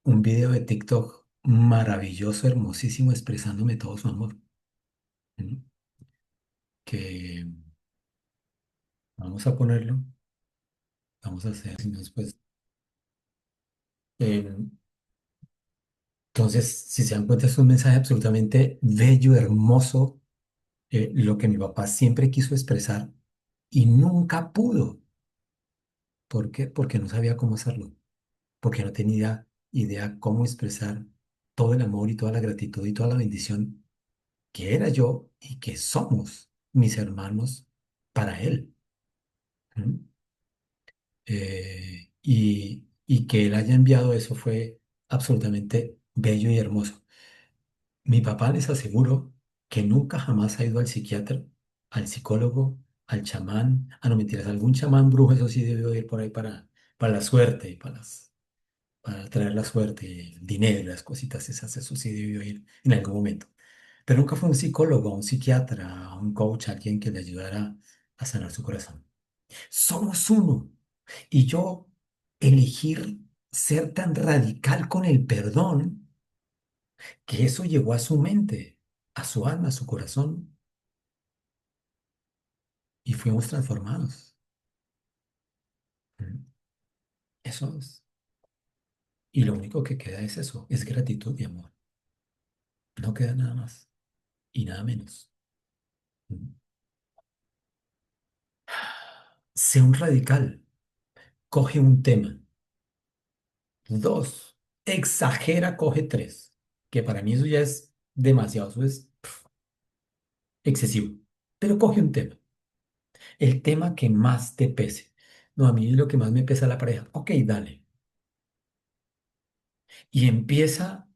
un video de TikTok maravilloso, hermosísimo, expresándome todo su amor. ¿Mm? Que vamos a ponerlo, vamos a hacer, si no, después. Eh, entonces, si se dan cuenta, es un mensaje absolutamente bello, hermoso, lo que mi papá siempre quiso expresar y nunca pudo. ¿Por qué? Porque no sabía cómo hacerlo, porque no tenía idea cómo expresar todo el amor y toda la gratitud y toda la bendición que era yo y que somos mis hermanos para él. ¿Mm? Y que él haya enviado eso fue absolutamente bello y hermoso. Mi papá les aseguro que nunca jamás ha ido al psiquiatra, al psicólogo, al chamán, no mentiras, algún chamán brujo, eso sí debió ir por ahí para la suerte, para traer la suerte, el dinero, las cositas esas, eso sí debió ir en algún momento. Pero nunca fue un psicólogo, un psiquiatra, un coach, alguien que le ayudara a sanar su corazón. Somos uno. Y yo elegir ser tan radical con el perdón que eso llegó a su mente, a su alma, a su corazón, y fuimos transformados. Mm. Eso es. Y lo único que queda es eso, es gratitud y amor. No queda nada más y nada menos. Mm. Sé un radical, coge un tema. Dos, exagera, coge tres. Que para mí eso ya es demasiado, eso es excesivo. Pero coge un tema, el tema que más te pese. No, a mí lo que más me pesa es la pareja. Ok, dale. Y empieza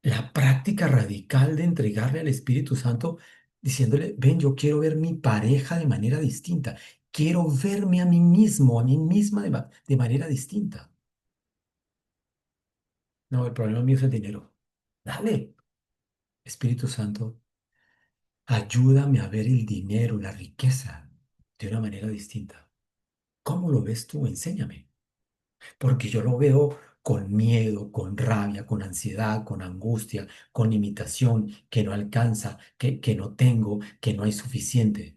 la práctica radical de entregarle al Espíritu Santo, diciéndole, ven, yo quiero ver mi pareja de manera distinta. Quiero verme a mí mismo, a mí misma de manera distinta. No, el problema mío es el dinero. Dale, Espíritu Santo. Ayúdame a ver el dinero, la riqueza de una manera distinta. ¿Cómo lo ves tú? Enséñame. Porque yo lo veo con miedo, con rabia, con ansiedad, con angustia, con limitación, que no alcanza, que no tengo, que no hay suficiente.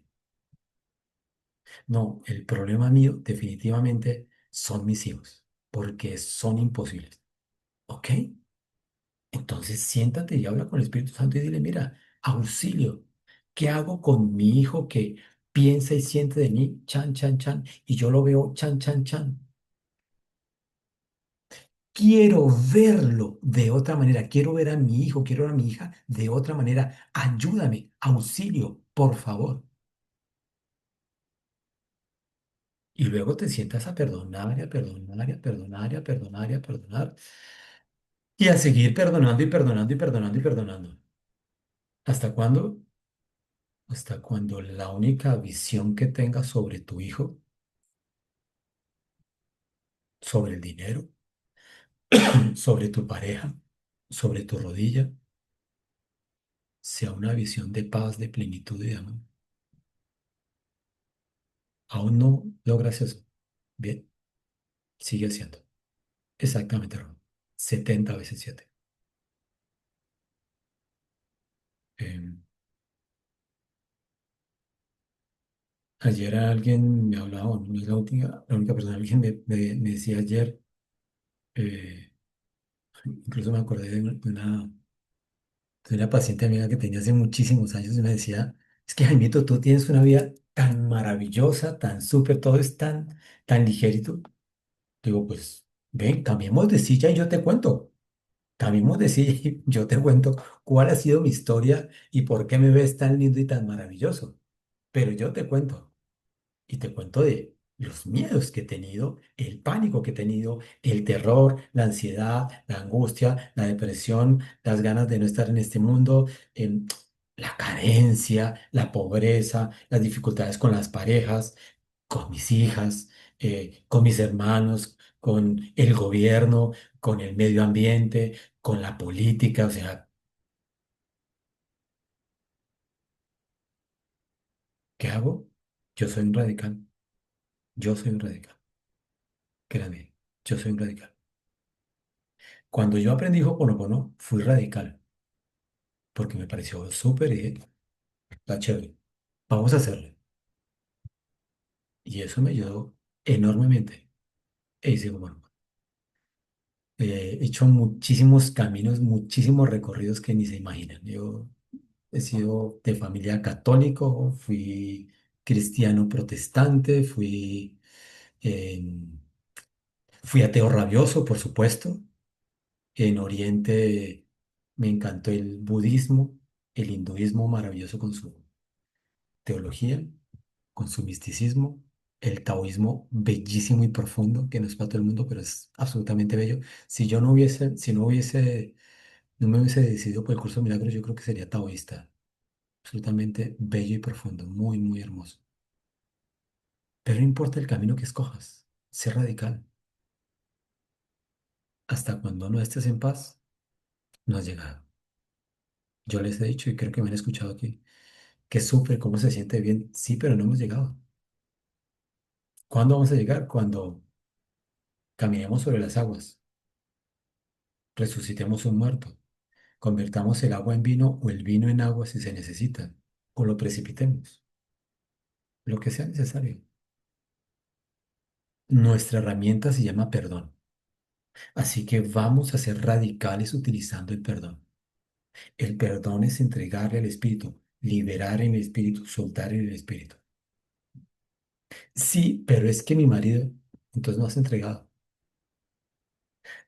No, el problema mío definitivamente son mis hijos, porque son imposibles. ¿Ok? Entonces siéntate y habla con el Espíritu Santo y dile, mira, auxilio, ¿qué hago con mi hijo que piensa y siente de mí, chan, chan, chan, y yo lo veo, chan, chan, chan? Quiero verlo de otra manera, quiero ver a mi hijo, quiero ver a mi hija de otra manera. Ayúdame, auxilio, por favor. Y luego te sientas a perdonar, y a perdonar, y a perdonar, y a perdonar, y a perdonar, y a seguir perdonando y perdonando y perdonando y perdonando. ¿Hasta cuándo? Hasta cuando la única visión que tengas sobre tu hijo, sobre el dinero, sobre tu pareja, sobre tu rodilla, sea una visión de paz, de plenitud y de amor. Aún no logras eso. Bien, sigue haciendo. Exactamente, Ron. 70 veces 7. Em, Ayer alguien me hablaba, bueno, no es la única persona, alguien me decía ayer, eh, Incluso me acordé de una paciente amiga que tenía hace muchísimos años y me decía, es que Jaimito, tú tienes una vida tan maravillosa, tan súper, todo es tan ligerito. Digo, pues ven, cambiemos de silla y yo te cuento. Cambiemos de silla y yo te cuento cuál ha sido mi historia y por qué me ves tan lindo y tan maravilloso. Pero yo te cuento. Y te cuento de los miedos que he tenido, el pánico que he tenido, el terror, la ansiedad, la angustia, la depresión, las ganas de no estar en este mundo, la carencia, la pobreza, las dificultades con las parejas, con mis hijas, con mis hermanos, con el gobierno, con el medio ambiente, con la política. O sea, ¿qué hago? Yo soy un radical. Yo soy un radical. Créanme, yo soy un radical. Cuando yo aprendí Hoponopono, fui radical, porque me pareció súper y dije, está chévere, vamos a hacerlo. Y eso me ayudó enormemente. E hice, bueno, he hecho muchísimos caminos, muchísimos recorridos que ni se imaginan. Yo he sido de familia católico, fui cristiano protestante, eh, fui ateo rabioso, por supuesto. En Oriente me encantó el budismo, el hinduismo maravilloso con su teología, con su misticismo, el taoísmo bellísimo y profundo, que no es para todo el mundo, pero es absolutamente bello. Si no me hubiese decidido por el curso de milagros, yo creo que sería taoísta, absolutamente bello y profundo, muy, muy hermoso. Pero no importa el camino que escojas, sé radical. Hasta cuando no estés en paz, no has llegado. Yo les he dicho y creo que me han escuchado aquí, que sufre, cómo se siente bien, sí, pero no hemos llegado. ¿Cuándo vamos a llegar? Cuando caminemos sobre las aguas, resucitemos un muerto, convirtamos el agua en vino o el vino en agua si se necesita, o lo precipitemos, lo que sea necesario. Nuestra herramienta se llama perdón, así que vamos a ser radicales utilizando el perdón. El perdón es entregarle al espíritu, liberar en el espíritu, soltar en el espíritu. Sí, pero es que mi marido, entonces no has entregado.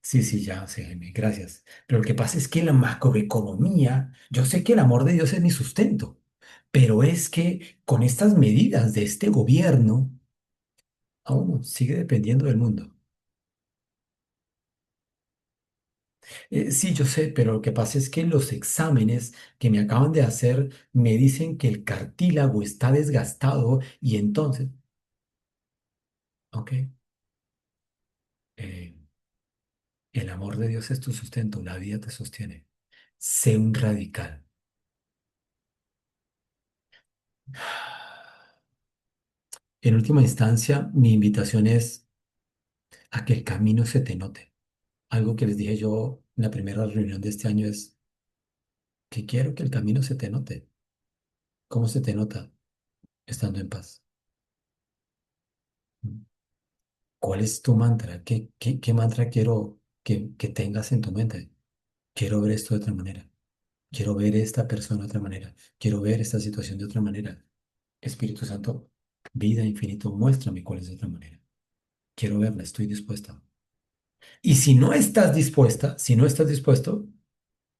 Sí, sí, ya sé, Jaime, gracias. Pero lo que pasa es que la macroeconomía, yo sé que el amor de Dios es mi sustento, pero es que con estas medidas de este gobierno, a uno sigue dependiendo del mundo. Sí, yo sé, pero lo que pasa es que los exámenes que me acaban de hacer me dicen que el cartílago está desgastado y entonces, ok, eh, el amor de Dios es tu sustento, la vida te sostiene. Sé un radical. En última instancia, mi invitación es a que el camino se te note. Algo que les dije yo en la primera reunión de este año es que quiero que el camino se te note. ¿Cómo se te nota? Estando en paz. ¿Cuál es tu mantra? ¿Qué mantra quiero que tengas en tu mente? Quiero ver esto de otra manera. Quiero ver esta persona de otra manera. Quiero ver esta situación de otra manera. Espíritu Santo, vida infinito, muéstrame cuál es de otra manera. Quiero verla, estoy dispuesta. Y si no estás dispuesta, si no estás dispuesto,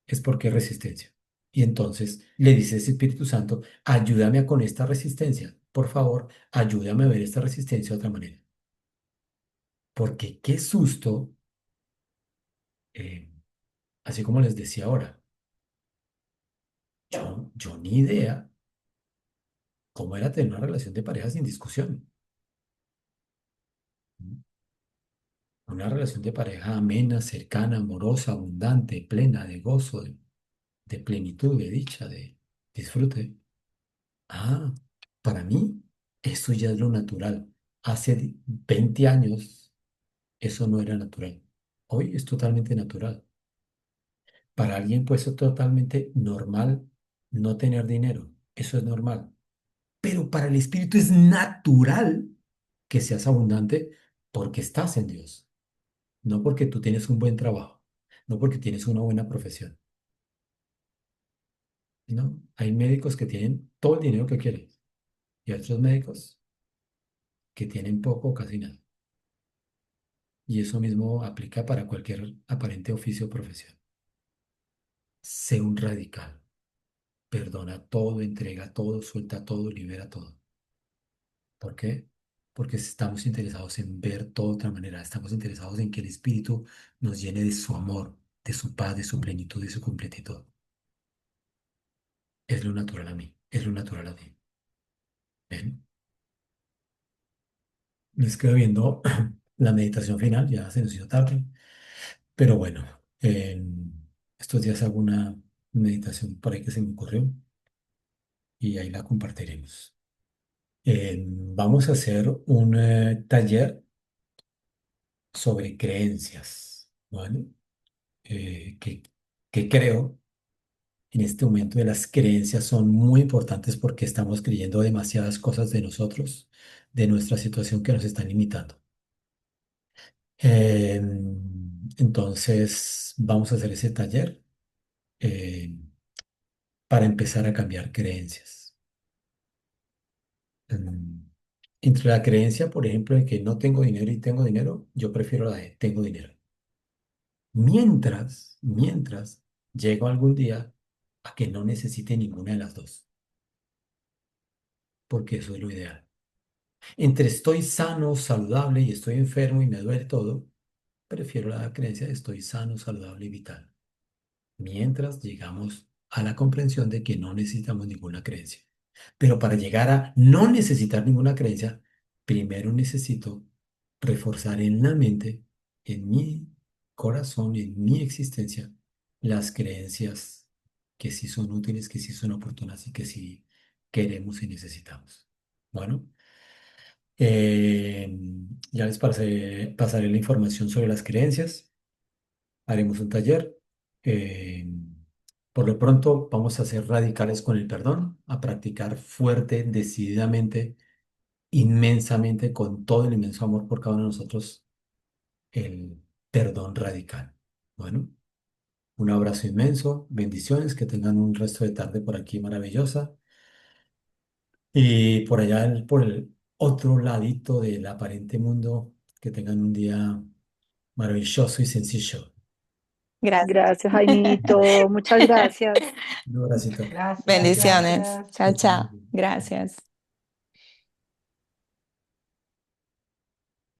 es porque hay resistencia. Y entonces le dices, Espíritu Santo, ayúdame con esta resistencia. Por favor, ayúdame a ver esta resistencia de otra manera. Porque qué susto, eh, así como les decía ahora, yo ni idea cómo era tener una relación de pareja sin discusión. Una relación de pareja amena, cercana, amorosa, abundante, plena de gozo, de plenitud, de dicha, de disfrute. Ah, para mí, eso ya es lo natural. Hace 20 años eso no era natural. Hoy es totalmente natural. Para alguien puede ser totalmente normal no tener dinero. Eso es normal. Pero para el espíritu es natural que seas abundante porque estás en Dios, no porque tú tienes un buen trabajo. no porque tienes una buena profesión, ¿no? Hay médicos que tienen todo el dinero que quieren y otros médicos que tienen poco o casi nada. Y eso mismo aplica para cualquier aparente oficio o profesión. Sé un radical, perdona todo, entrega todo, suelta todo, libera todo. ¿Por qué? Porque estamos interesados en ver todo de otra manera, estamos interesados en que el Espíritu nos llene de su amor, de su paz, de su plenitud, de su completitud. Es lo natural a mí, es lo natural a ti. ¿Ven? Les quedo viendo la meditación final, ya se nos hizo tarde, pero bueno, estos días hago una meditación por ahí que se me ocurrió y ahí la compartiremos. Vamos a hacer un taller sobre creencias, ¿vale? Que, que creo en este momento de las creencias son muy importantes porque estamos creyendo demasiadas cosas de nosotros, de nuestra situación que nos están limitando. Entonces, vamos a hacer ese taller eh, para empezar a cambiar creencias. Em, Entre la creencia, por ejemplo, de que no tengo dinero y tengo dinero, yo prefiero la de tengo dinero. Mientras llego algún día a que no necesite ninguna de las dos, porque eso es lo ideal. Entre estoy sano, saludable y estoy enfermo y me duele todo, prefiero la creencia de estoy sano, saludable y vital. Mientras llegamos a la comprensión de que no necesitamos ninguna creencia. Pero para llegar a no necesitar ninguna creencia, primero necesito reforzar en la mente, en mi corazón, en mi existencia, las creencias que sí son útiles, que sí son oportunas y que sí queremos y necesitamos. Bueno, eh, ya les pasaré la información sobre las creencias. Haremos un taller. Eh, por lo pronto vamos a ser radicales con el perdón, a practicar fuerte, decididamente, inmensamente, con todo el inmenso amor por cada uno de nosotros, el perdón radical. Bueno, un abrazo inmenso, bendiciones, que tengan un resto de tarde por aquí maravillosa. Y por allá, por el otro ladito del aparente mundo, que tengan un día maravilloso y sencillo. Gracias. Gracias, Jaimito. Muchas gracias. Un abracito. Gracias, Bendiciones. gracias. Chao, chao. Gracias.